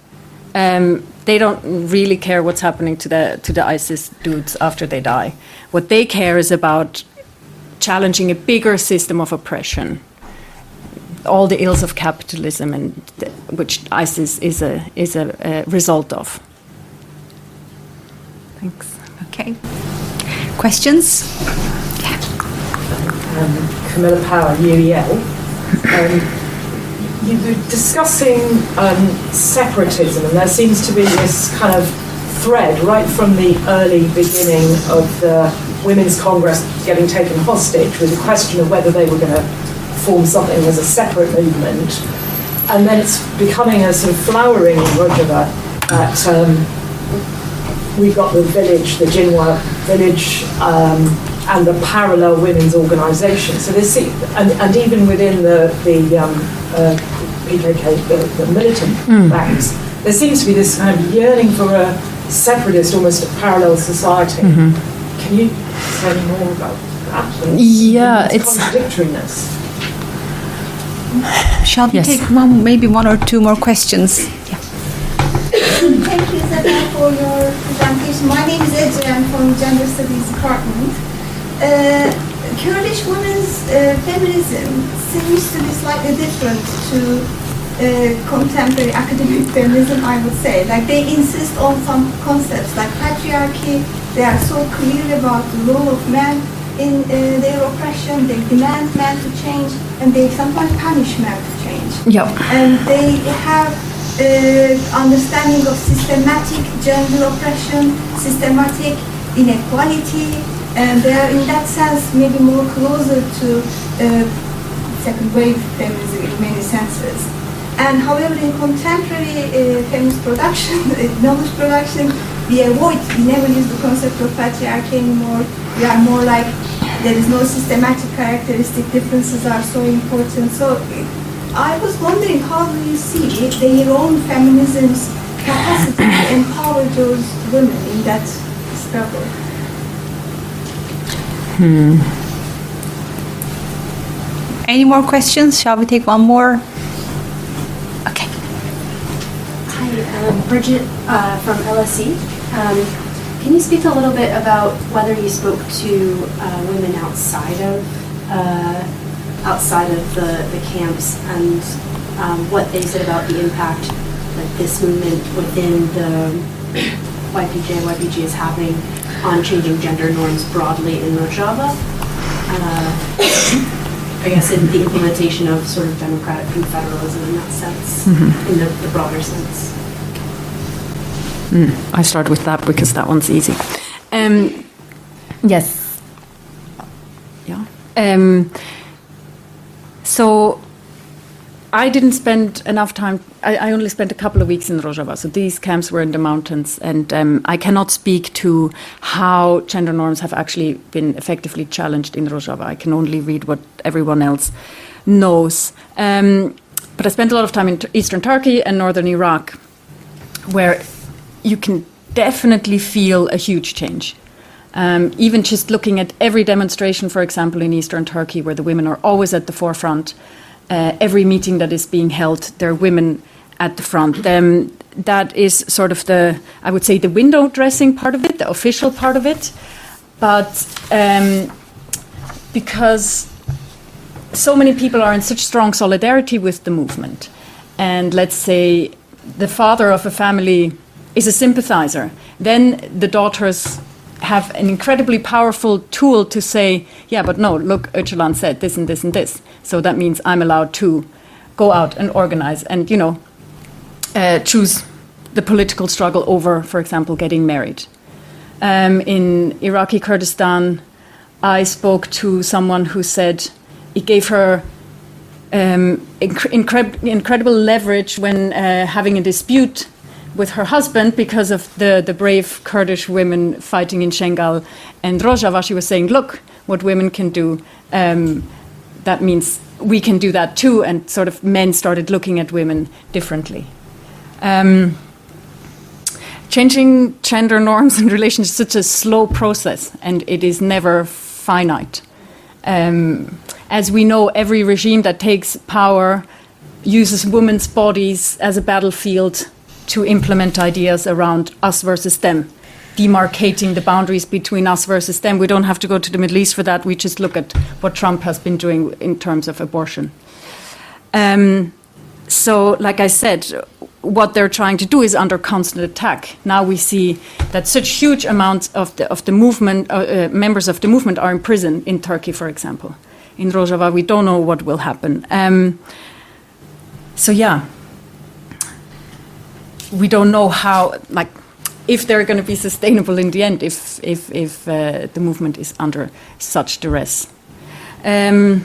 They don't really care what's happening to the ISIS dudes after they die. What they care is about challenging a bigger system of oppression, all the ills of capitalism, and which ISIS is a result of. Thanks. Okay. Questions? Camilla Power, UEL. you were discussing separatism, and there seems to be this kind of thread right from the early beginning of the Women's Congress getting taken hostage with the question of whether they were going to form something as a separate movement. And then it's becoming a sort of flowering in Rojava that we've got the village, the Jinwa village, and the parallel women's organisation. So this, and even within the PKK, the militant ranks, there seems to be this kind of yearning for a separatist, almost a parallel society. Can you say any more about that? Yeah, it's contradictoriness. Shall we Yes. take maybe one or two more questions? Yeah. Thank you, Isabel, for your presentation. My name is Ece. I'm from Gender Studies Department. Kurdish women's feminism seems to be slightly different to contemporary academic feminism, I would say. Like, they insist on some concepts like patriarchy. They are so clear about the role of men in their oppression. They demand men to change, and they sometimes punish men to change. yeah. And they have understanding of systematic gender oppression, systematic inequality, and they are in that sense maybe more closer to second wave feminism in many senses. And however, in contemporary feminist production, knowledge production, we never use the concept of patriarchy anymore. We are more like, there is no systematic characteristic, differences are so important. So I was wondering, how do you see their own feminism's capacity to empower those women in that struggle? Any more questions? Shall we take one more? Okay. Hi, Bridget from LSE. Can you speak a little bit about whether you spoke to women outside of the camps, and what they said about the impact that this movement within the YPG is having on changing gender norms broadly in Rojava? I guess in the implementation of sort of democratic confederalism in that sense, in the broader sense. I start with that because that one's easy. Yes. Yeah. So I didn't spend enough time. I only spent a couple of weeks in Rojava. So these camps were in the mountains, and I cannot speak to how gender norms have actually been effectively challenged in Rojava. I can only read what everyone else knows. But I spent a lot of time in eastern Turkey and northern Iraq, where you can definitely feel a huge change. Even just looking at every demonstration, for example, in eastern Turkey, where the women are always at the forefront, every meeting that is being held, there are women at the front. That is sort of the, I would say, the window dressing part of it, the official part of it. But because so many people are in such strong solidarity with the movement, and let's say the father of a family is a sympathizer, then the daughters have an incredibly powerful tool to say, yeah, but no, look, Öcalan said this and this and this. So that means I'm allowed to go out and organize and, choose the political struggle over, for example, getting married. In Iraqi Kurdistan, I spoke to someone who said it gave her incredible leverage when having a dispute with her husband because of the brave Kurdish women fighting in Shengal and Rojava. She was saying, look, what women can do, that means we can do that too, and sort of men started looking at women differently. Changing gender norms in relation is such a slow process, and it is never finite. As we know, every regime that takes power uses women's bodies as a battlefield to implement ideas around us versus them, demarcating the boundaries between us versus them. We don't have to go to the Middle East for that. We just look at what Trump has been doing in terms of abortion. So, like I said, what they're trying to do is under constant attack. Now we see that such huge amounts of the movement, members of the movement are in prison in Turkey, for example. In Rojava, we don't know what will happen. So yeah, we don't know how, like, if they're going to be sustainable in the end, if the movement is under such duress. The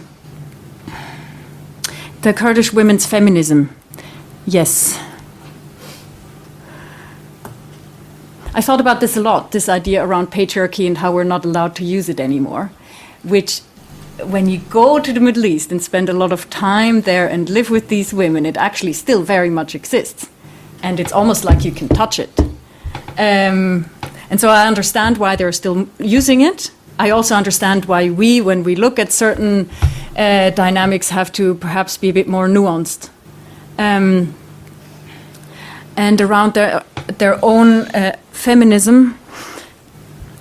Kurdish women's feminism, yes. I thought about this a lot, this idea around patriarchy and how we're not allowed to use it anymore, which when you go to the Middle East and spend a lot of time there and live with these women, it actually still very much exists. And it's almost like you can touch it. And so I understand why they're still using it. I also understand why we, when we look at certain dynamics, have to perhaps be a bit more nuanced. And around their own feminism,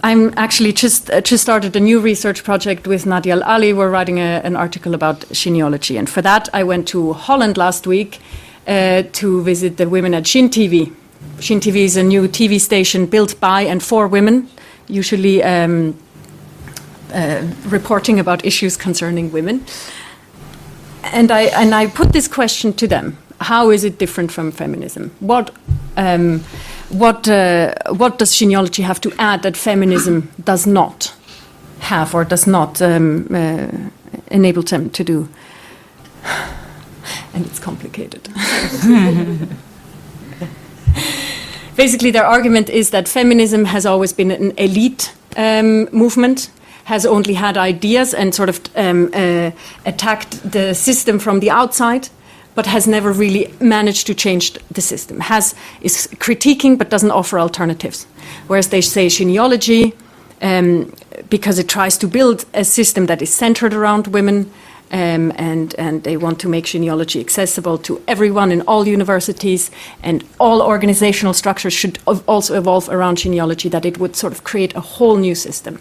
I'm actually just started a new research project with Nadia Al-Ali. We're writing an article about genealogy. And for that, I went to Holland last week to visit the women at Shin TV. Shin TV is a new TV station built by and for women, usually reporting about issues concerning women. And I put this question to them: how is it different from feminism? What does genealogy have to add that feminism does not have or does not enable them to do? And it's complicated. Basically, their argument is that feminism has always been an elite movement, has only had ideas and sort of attacked the system from the outside, but has never really managed to change the system. Is critiquing but doesn't offer alternatives. Whereas they say genealogy, because it tries to build a system that is centered around women, and they want to make genealogy accessible to everyone in all universities, and all organizational structures should also evolve around genealogy, that it would sort of create a whole new system.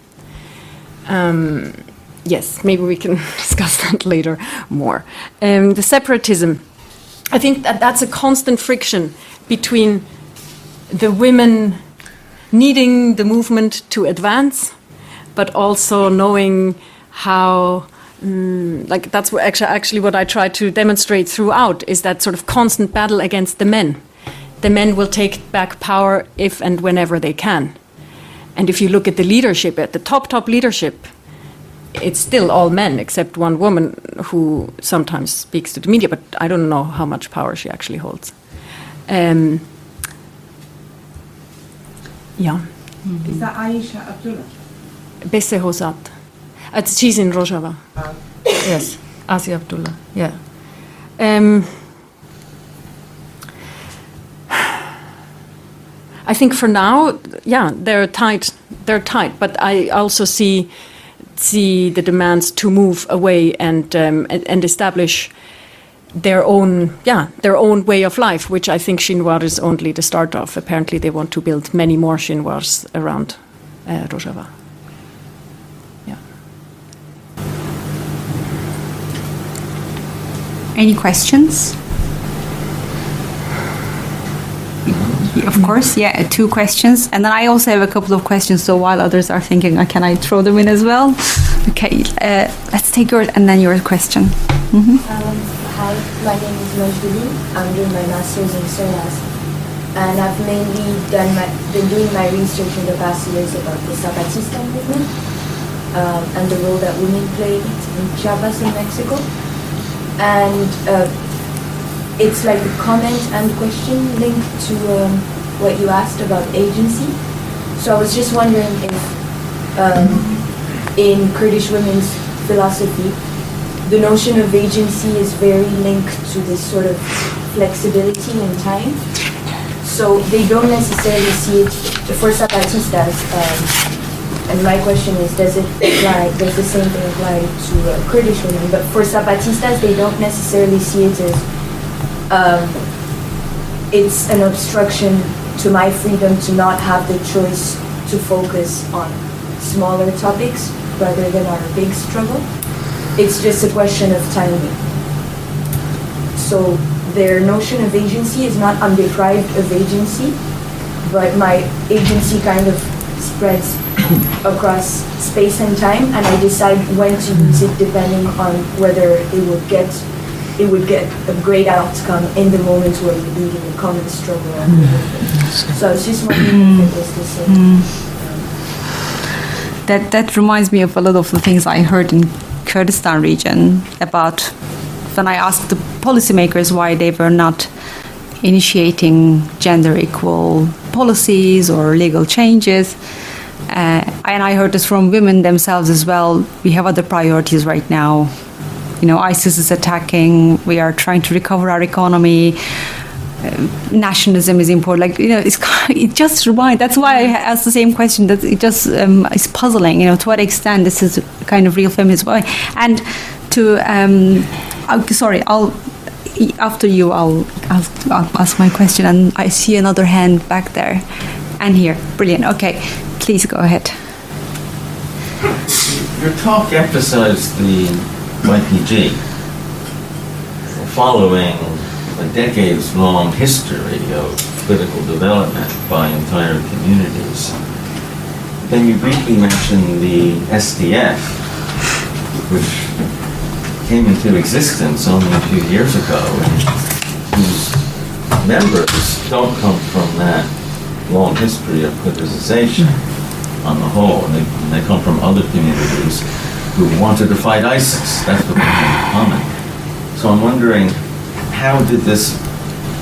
Yes, maybe we can discuss that later more. The separatism, I think that's a constant friction between the women needing the movement to advance, but also knowing how, like that's what actually what I try to demonstrate throughout, is that sort of constant battle against the men. The men will take back power if and whenever they can. And if you look at the leadership, at the top leadership, it's still all men except one woman who sometimes speaks to the media, but I don't know how much power she actually holds. Yeah. Is that Aisha Abdullah? Besse Hosat. She's in Rojava. Yes, Asia Abdullah. Yeah. I think for now, yeah, they're tight. They're tight, but I also see the demands to move away and establish their own way of life, which I think Shinwar is only the start of. Apparently, they want to build many more Shinwars around Rojava. Yeah. Any questions? Of course, yeah, 2 questions. And then I also have a couple of questions, so while others are thinking, can I throw them in as well? Okay, let's take yours and then your question. Mm-hmm. Hi, my name is Majdouli. I'm doing my master's in SONAS. And I've mainly been doing my research in the past years about the Zapatista movement and the role that women played in Chiapas in Mexico. And it's like a comment and question linked to what you asked about agency. So I was just wondering if in Kurdish women's philosophy, the notion of agency is very linked to this sort of flexibility in time. So they don't necessarily see it for Zapatistas. And my question is, does the same thing apply to Kurdish women? But for Zapatistas, they don't necessarily see it as it's an obstruction to my freedom to not have the choice to focus on smaller topics rather than our big struggle. It's just a question of timing. So their notion of agency is not I'm deprived of agency, but my agency kind of spreads across space and time, and I decide when to use it depending on whether it will get it would get a great outcome in the moment where we're leading the common struggle. So I was just wondering if it was the same. That reminds me of a lot of the things I heard in Kurdistan region about when I asked the policymakers why they were not initiating gender equal policies or legal changes. And I heard this from women themselves as well. We have other priorities right now. ISIS is attacking. We are trying to recover our economy. Nationalism is important. It just reminds. That's why I asked the same question. That it just is puzzling. To what extent this is kind of real feminism. And to, I'll after you. I'll ask my question. And I see another hand back there, and here. Brilliant. Okay, please go ahead. Your talk emphasized the YPG following a decades-long history of political development by entire communities. Then you briefly mentioned the SDF, which came into existence only a few years ago, and whose members don't come from that long history of politicization on the whole. They come from other communities who wanted to fight ISIS. That's what they had in common. So I'm wondering, how did this,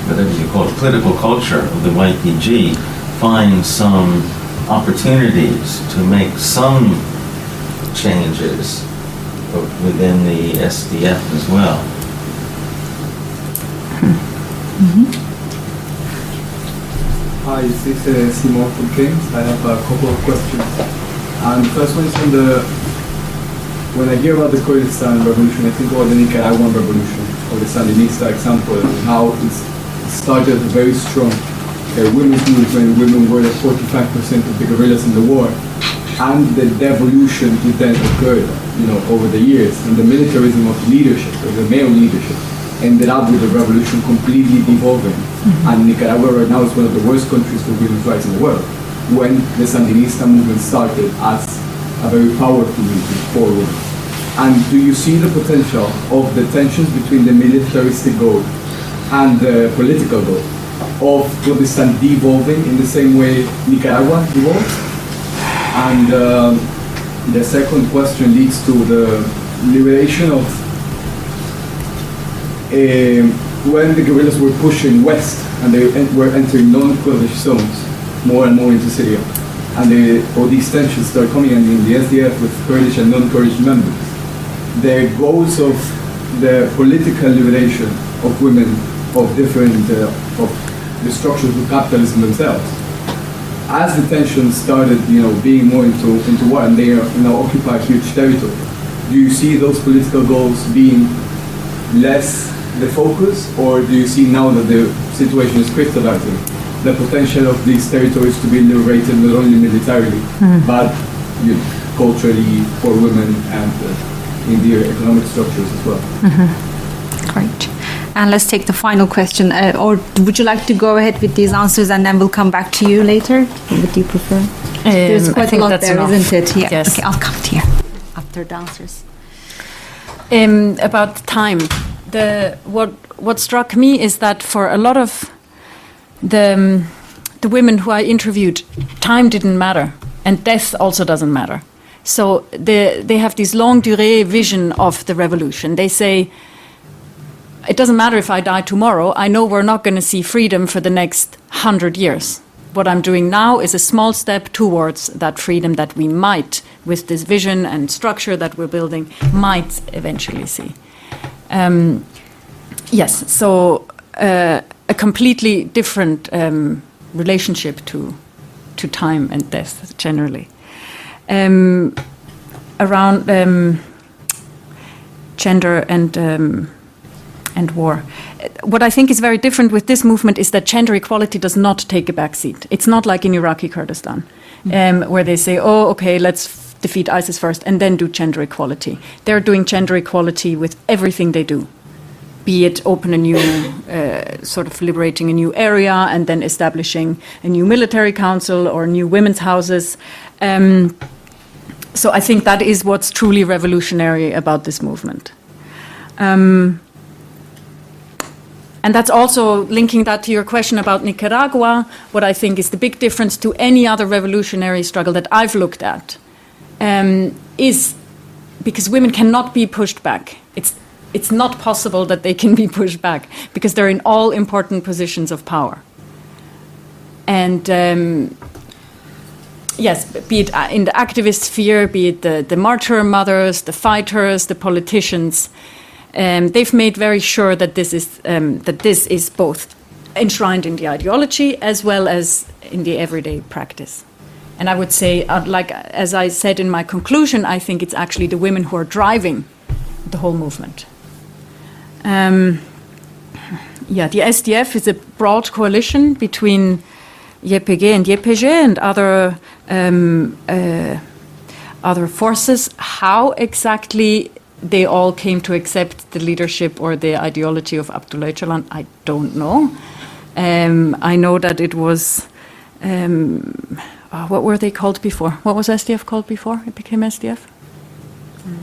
whatever you call it, political culture of the YPG find some opportunities to make some changes within the SDF as well? Hi, this is Simon from Kings. I have a couple of questions. And the first one is when I hear about the Kurdistan revolution, I think about the Nicaraguan revolution, or the Sandinista example, and how it started very strong. Women's movement, women were 45% of the guerrillas in the war, and the devolution that then occurred, over the years, and the militarism of leadership, or the male leadership, ended up with the revolution completely devolving. And Nicaragua right now is one of the worst countries for women's rights in the world, when the Sandinista movement started as a very powerful movement for women. And do you see the potential of the tensions between the militaristic goal and the political goal of Kurdistan devolving in the same way Nicaragua devolved? And the second question leads to the liberation of when the guerrillas were pushing west and they were entering non-Kurdish zones more and more into Syria, and all these tensions started coming in the SDF with Kurdish and non-Kurdish members. The goals of the political liberation of women of different of the structures of capitalism themselves. As the tensions started, being more into war, and they now occupy huge territory, do you see those political goals being less the focus, or do you see now that the situation is crystallizing the potential of these territories to be liberated not only militarily, but culturally for women and in their economic structures as well? Great. And let's take the final question. Or would you like to go ahead with these answers and then we'll come back to you later? Would you prefer? There's quite a lot there, enough. Isn't it? Yeah. Yes. Okay, I'll come to you after the answers. About time. What struck me is that for a lot of the women who I interviewed, time didn't matter, and death also doesn't matter. So they have this longue durée vision of the revolution. They say, it doesn't matter if I die tomorrow, I know we're not going to see freedom for the next 100 years. What I'm doing now is a small step towards that freedom that we might, with this vision and structure that we're building, might eventually see. Yes, so a completely different relationship to time and death generally. Around gender and war. What I think is very different with this movement is that gender equality does not take a backseat. It's not like in Iraqi Kurdistan, where they say, oh, okay, let's defeat ISIS first and then do gender equality. They're doing gender equality with everything they do, be it open a new, sort of liberating a new area and then establishing a new military council or new women's houses. So I think that is what's truly revolutionary about this movement. And that's also linking that to your question about Nicaragua. What I think is the big difference to any other revolutionary struggle that I've looked at is because women cannot be pushed back. It's not possible that they can be pushed back because they're in all important positions of power. And yes, be it in the activist sphere, be it the martyr mothers, the fighters, the politicians, they've made very sure that this is both enshrined in the ideology as well as in the everyday practice. And I would say, like as I said in my conclusion, I think it's actually the women who are driving the whole movement. The SDF is a broad coalition between YPG and YPG and other forces. How exactly they all came to accept the leadership or the ideology of Abdullah Öcalan, I don't know. I know that it was, what were they called before? What was SDF called before it became SDF?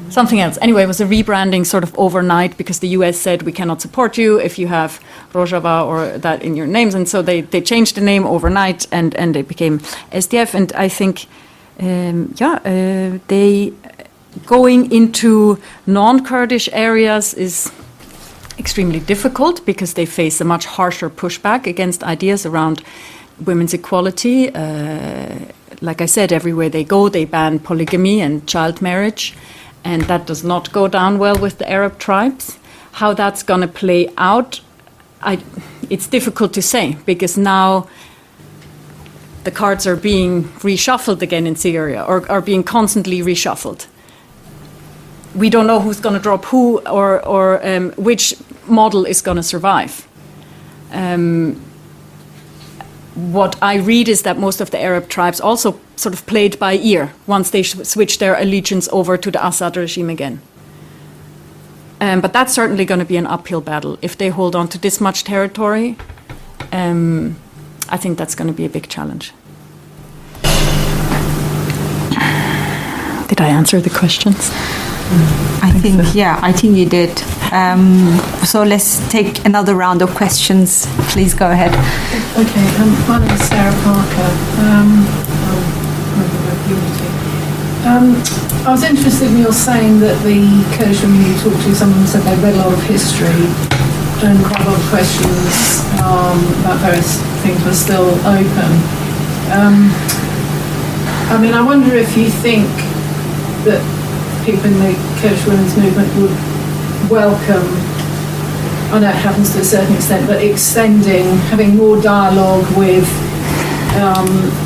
Something else. Anyway, it was a rebranding sort of overnight because the US said we cannot support you if you have Rojava or that in your names. And so they changed the name overnight and it became SDF. And I think, they going into non-Kurdish areas is extremely difficult because they face a much harsher pushback against ideas around women's equality. Like I said, everywhere they go, they ban polygamy and child marriage. And that does not go down well with the Arab tribes. How that's going to play out, it's difficult to say because now the cards are being reshuffled again in Syria or are being constantly reshuffled. We don't know who's going to drop who or which model is going to survive. What I read is that most of the Arab tribes also sort of played by ear once they switched their allegiance over to the Assad regime again. But that's certainly going to be an uphill battle. If they hold on to this much territory, I think that's going to be a big challenge. Did I answer the questions? I think you did. So let's take another round of questions. Please go ahead. Okay, my name is Sarah Parker. I was interested in your saying that the Kurdish women you talked to, some of them said they read a lot of history and quite a lot of questions about various things were still open. I wonder if you think that people in the Kurdish women's movement would welcome, I know it happens to a certain extent, but having more dialogue with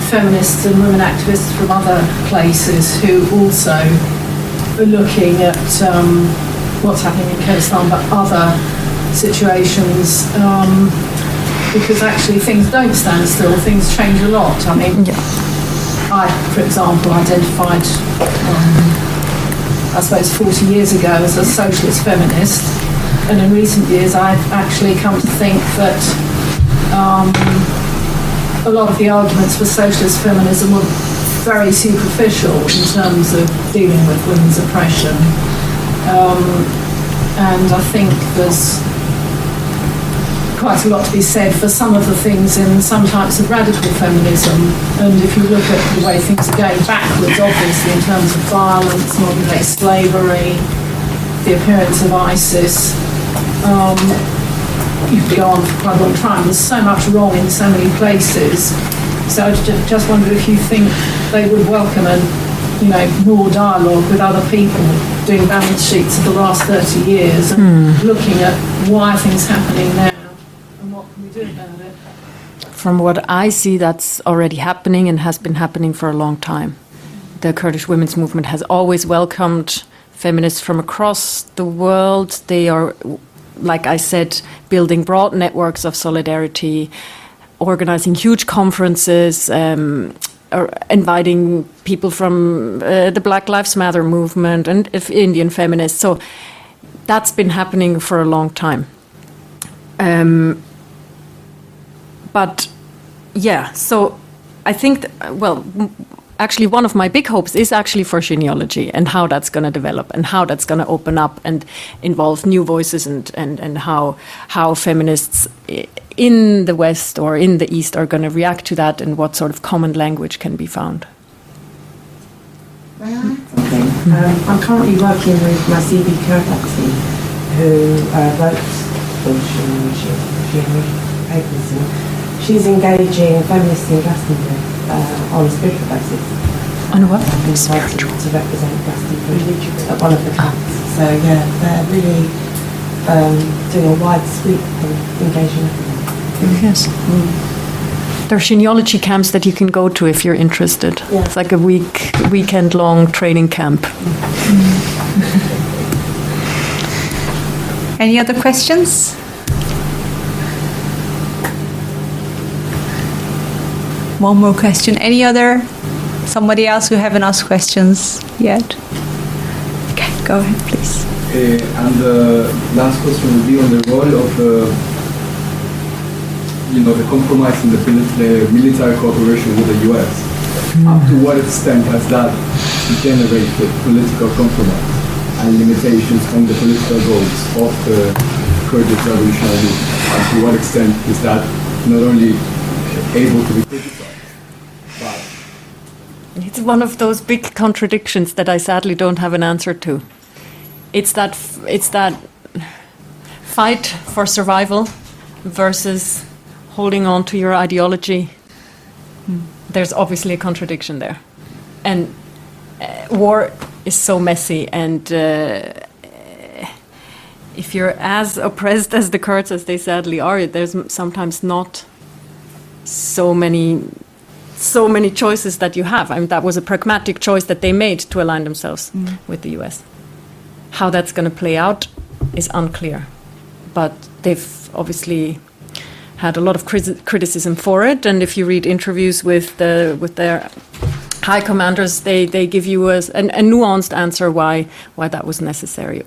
feminists and women activists from other places who also are looking at what's happening in Kurdistan, but other situations, because actually things don't stand still, things change a lot. I, for example, identified I suppose 40 years ago as a socialist feminist, and in recent years I've actually come to think that a lot of the arguments for socialist feminism were very superficial in terms of dealing with women's oppression, and I think there's quite a lot to be said for some of the things in some types of radical feminism. And if you look at the way things are going backwards, obviously, in terms of violence, modern-day slavery, the appearance of ISIS, you could go on for quite a long time. There's so much wrong in so many places. So I just wonder if you think they would welcome more dialogue with other people, doing balance sheets of the last 30 years and looking at why things are happening now. From what I see, that's already happening and has been happening for a long time. The Kurdish women's movement has always welcomed feminists from across the world. They are, like I said, building broad networks of solidarity, organizing huge conferences, inviting people from the Black Lives Matter movement and Indian feminists. So that's been happening for a long time. But yeah, so I think, actually one of my big hopes is actually for genealogy and how that's going to develop and how that's going to open up and involve new voices and how feminists in the West or in the East are going to react to that and what sort of common language can be found. I'm currently working with Isabel Käser, who wrote papers, and she's engaging feminists in Glastonbury on a spiritual basis. On what? Spiritual. To represent Glastonbury at one of the camps. So yeah, they're really doing a wide sweep and engaging everyone. Yes. There are genealogy camps that you can go to if you're interested. Yeah. It's like a weekend-long training camp. Any other questions? One more question. Any other? Somebody else who haven't asked questions yet? Okay, go ahead, please. And the last question would be on the role of the compromise in the military cooperation with the US. Up to what extent has that generated political compromise and limitations on the political goals of the Kurdish revolutionary movement? And to what extent is that not only able to be criticized, but... It's one of those big contradictions that I sadly don't have an answer to. It's that fight for survival versus holding on to your ideology. There's obviously a contradiction there. And war is so messy, and if you're as oppressed as the Kurds, as they sadly are, there's sometimes not so many choices that you have. I mean, that was a pragmatic choice that they made to align themselves with the US. How that's going to play out is unclear. But they've obviously had a lot of criticism for it, and if you read interviews with their high commanders, they give you a nuanced answer why that was necessary,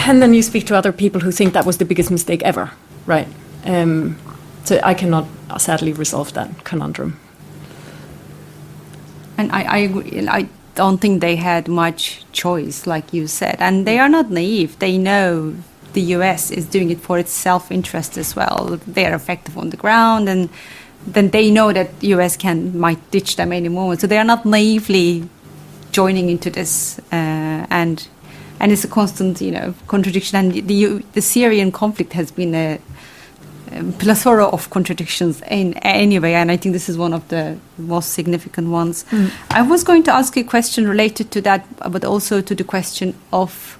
and then you speak to other people who think that was the biggest mistake ever, right? So I cannot sadly resolve that conundrum. And I don't think they had much choice, like you said, and they are not naive. They know the US is doing it for its self-interest as well. They are effective on the ground, and then they know that US might ditch them any moment. So they are not naively joining into this, and it's a constant, contradiction. And the Syrian conflict has been a plethora of contradictions in anyway, and I think this is one of the most significant ones. I was going to ask you a question related to that, but also to the question of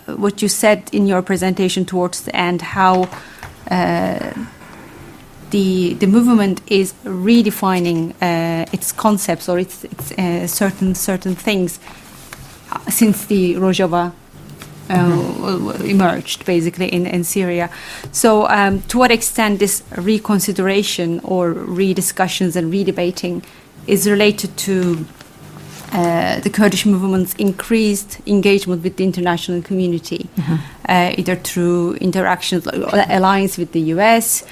what you said in your presentation towards the end, how the movement is redefining its concepts or its certain things since the Rojava emerged, basically in Syria. So to what extent this reconsideration or rediscussions and redebating is related to the Kurdish movement's increased engagement with the international community, either through interactions, alliance with the US,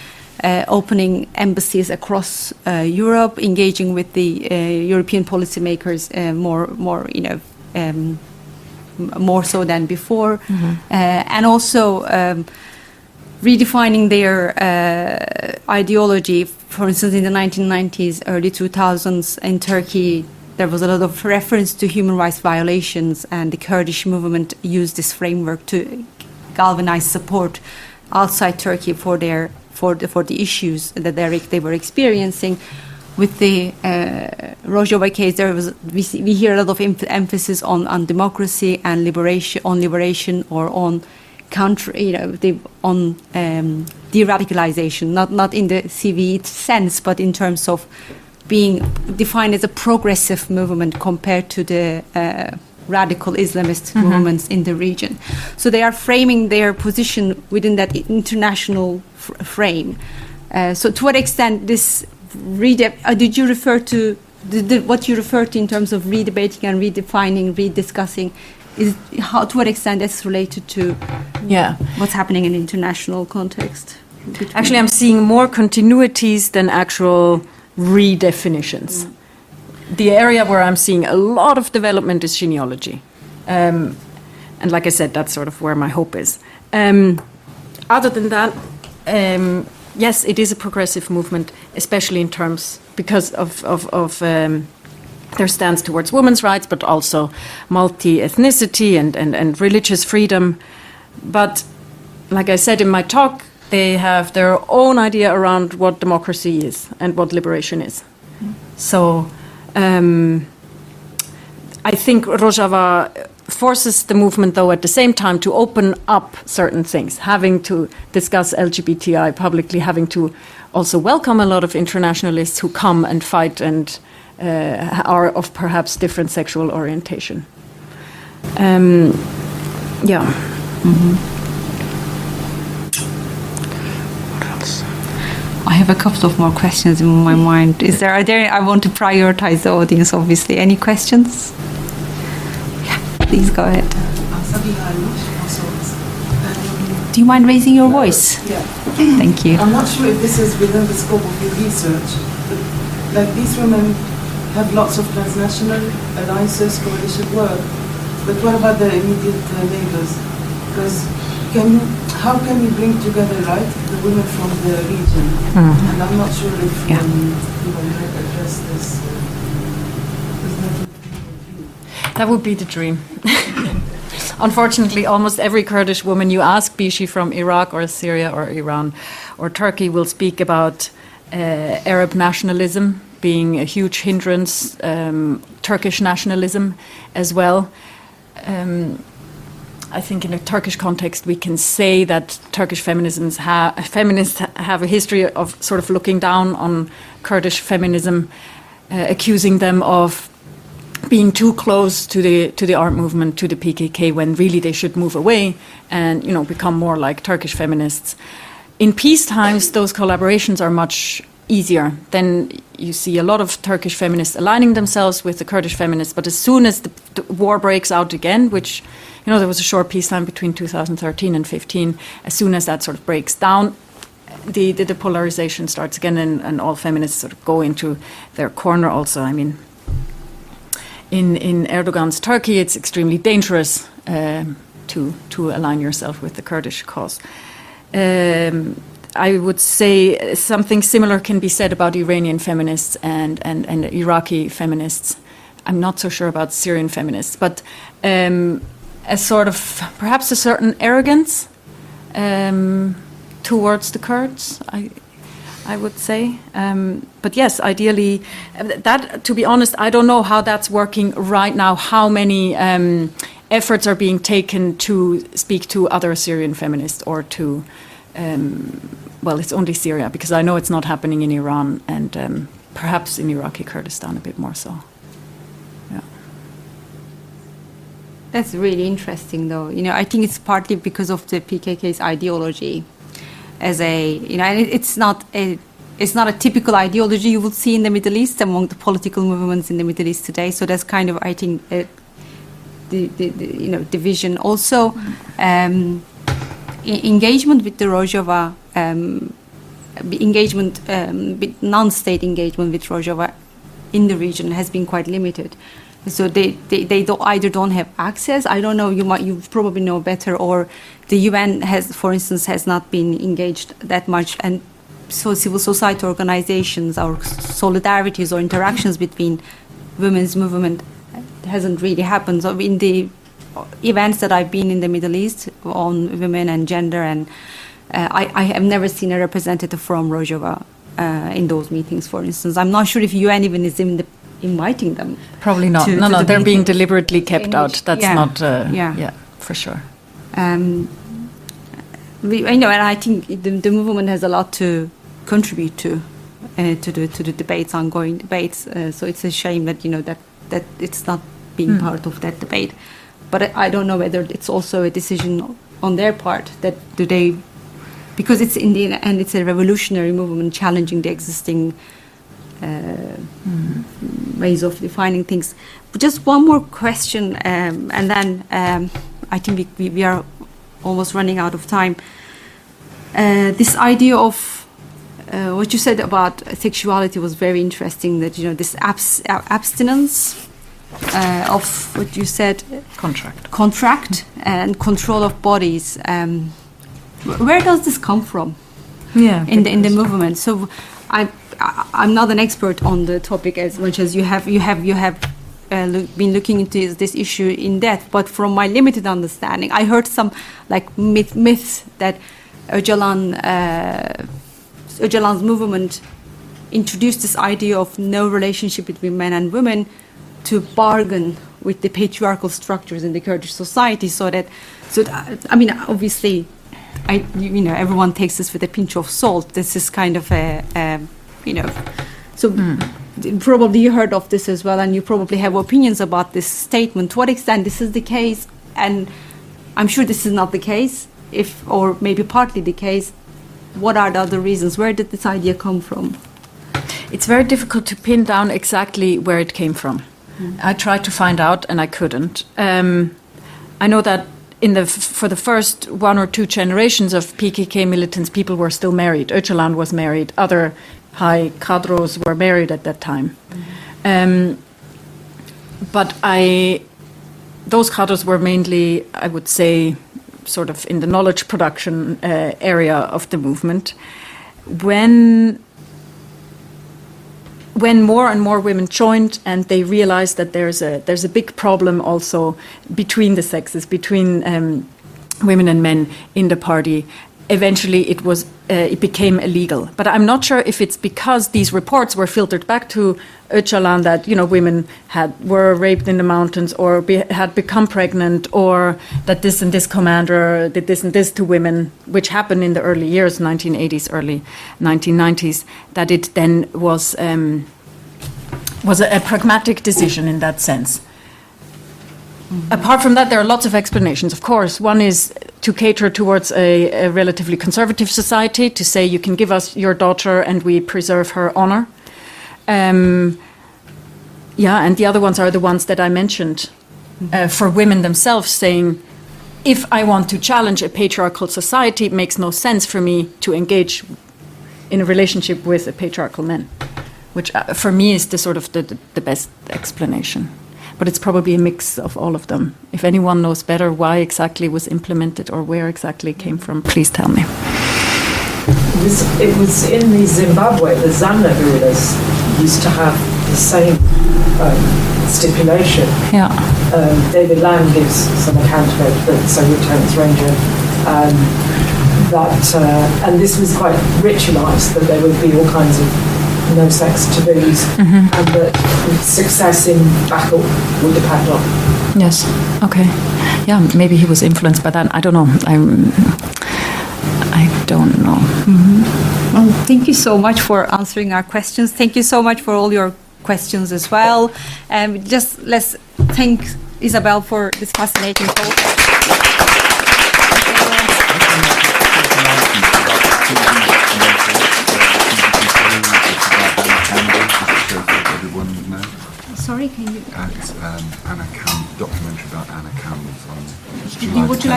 opening embassies across Europe, engaging with the European policymakers more so than before, and also redefining their ideology. For instance, in the 1990s, early 2000s in Turkey, there was a lot of reference to human rights violations, and the Kurdish movement used this framework to galvanize support outside Turkey for the issues that they were experiencing. With the Rojava case, we hear a lot of emphasis on democracy and liberation, or on on de-radicalization, not in the CVE sense, but in terms of being defined as a progressive movement compared to the radical Islamist movements in the region. So they are framing their position within that international frame. So to what extent this did you refer to what you referred to in terms of redebating and redefining, rediscussing? To what extent that's related to what's happening in international context? Actually, I'm seeing more continuities than actual redefinitions. The area where I'm seeing a lot of development is genealogy. And like I said, that's sort of where my hope is. Other than that, yes, it is a progressive movement, especially in terms because of their stance towards women's rights, but also multi-ethnicity and religious freedom. But like I said in my talk, they have their own idea around what democracy is and what liberation is. So I think Rojava forces the movement, though, at the same time to open up certain things, having to discuss LGBTI publicly, having to also welcome a lot of internationalists who come and fight and are of perhaps different sexual orientation. Yeah. Mm-hmm. What else? I have a couple of more questions in my mind. I want to prioritize the audience, obviously. Any questions? Yeah, please go ahead. Do you mind raising your voice? Yeah. Thank you. I'm not sure if this is within the scope of your research, but like these women have lots of transnational alliances, coalition work, but what about the immediate neighbors? Because how can we bring together, right, the women from the region? And I'm not sure if you might address this. That would be the dream. Unfortunately, almost every Kurdish woman you ask, be she from Iraq or Syria or Iran or Turkey, will speak about Arab nationalism being a huge hindrance, Turkish nationalism as well. I think in a Turkish context we can say that Turkish feminists have a history of sort of looking down on Kurdish feminism, accusing them of being too close to the art movement, to the PKK, when really they should move away and become more like Turkish feminists. In peace times, those collaborations are much easier. Then you see a lot of Turkish feminists aligning themselves with the Kurdish feminists, but as soon as the war breaks out again, which there was a short peacetime between 2013 and 15, as soon as that sort of breaks down, the polarization starts again, and all feminists sort of go into their corner also. I mean, in Erdogan's Turkey, it's extremely dangerous to align yourself with the Kurdish cause. I would say something similar can be said about Iranian feminists and Iraqi feminists. I'm not so sure about Syrian feminists, but a sort of perhaps a certain arrogance towards the Kurds, I would say. But yes, ideally, that, to be honest, I don't know how that's working right now, how many efforts are being taken to speak to other Syrian feminists or to, well, it's only Syria, because I know it's not happening in Iran and perhaps in Iraqi Kurdistan a bit more so. Yeah. That's really interesting, though. I think it's partly because of the PKK's ideology. As and it's not a typical ideology you would see in the Middle East among the political movements in the Middle East today. So that's kind of, I think, the division. Also, engagement with the Rojava, non-state engagement with Rojava in the region has been quite limited. So they either don't have access. I don't know. You probably know better. Or the UN for instance, has not been engaged that much, and so civil society organizations or solidarities or interactions between women's movement hasn't really happened. So in the events that I've been in the Middle East on women and gender, and I have never seen a representative from Rojava in those meetings. For instance, I'm not sure if UN even is inviting them. Probably not. No, they're being deliberately kept out. That's not. For sure. And I think the movement has a lot to contribute to the debates, ongoing debates. So it's a shame that that it's not being part of that debate. But I don't know whether it's also a decision on their part that because it's in the end it's a revolutionary movement challenging the existing ways of defining things. But just one more question, and then I think we are almost running out of time. This idea of what you said about sexuality was very interesting. That this abstinence of what you said, contract and control of bodies. Where does this come from? Yeah, in the movement. So I'm not an expert on the topic as much as you have been looking into this issue in depth. But from my limited understanding, I heard some myths that Öcalan's movement introduced this idea of no relationship between men and women to bargain with the patriarchal structures in the Kurdish society. Obviously, everyone takes this with a pinch of salt. This is kind of probably you heard of this as well, and you probably have opinions about this statement. To what extent this is the case, and I'm sure this is not the case, or maybe partly the case. What are the other reasons? Where did this idea come from? It's very difficult to pin down exactly where it came from. I tried to find out, and I couldn't. I know that for the first one or two generations of PKK militants, people were still married. Öcalan was married. Other high cadros were married at that time. But those cadros were mainly, I would say, sort of in the knowledge production area of the movement. When more and more women joined, and they realized that there's a big problem also between the sexes, between women and men in the party, eventually it became illegal. But I'm not sure if it's because these reports were filtered back to Öcalan that women were raped in the mountains, or had become pregnant, or that this and this commander did this and this to women, which happened in the early years, 1980s, early 1990s, that it then was a pragmatic decision in that sense. Apart from that, there are lots of explanations, of course. One is to cater towards a relatively conservative society, to say you can give us your daughter and we preserve her honor. And the other ones are the ones that I mentioned. For women themselves, saying, if I want to challenge a patriarchal society, it makes no sense for me to engage in a relationship with a patriarchal man, which for me is the best explanation. But it's probably a mix of all of them. If anyone knows better why exactly it was implemented or where exactly it came from, please tell me. It was in the Zimbabwe, the Zamna guerrillas used to have the same stipulation. Yeah. David Lamb gives some account of it, the Soviet Tenants Ranger, and this was quite ritualised, that there would be all kinds of no-sex taboos, and that success in battle would depend on. Yes. Okay. Yeah. Maybe he was influenced by that. I don't know. I don't know. Well, thank you so much for answering our questions. Thank you so much for all your questions as well. And let's thank Isabel for this fascinating talk. Sorry, can you? It's Anna Campbell, documentary about Anna Campbell's on July Would you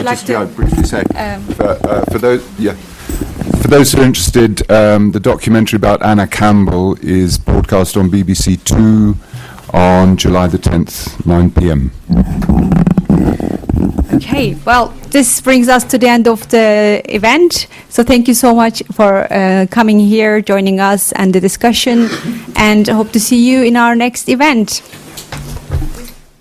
like to? I'll briefly say for those who are interested, the documentary about Anna Campbell is broadcast on BBC Two on July the 10th, 9 p.m. Okay, well, this brings us to the end of the event. So thank you so much for coming here, joining us and the discussion, and hope to see you in our next event.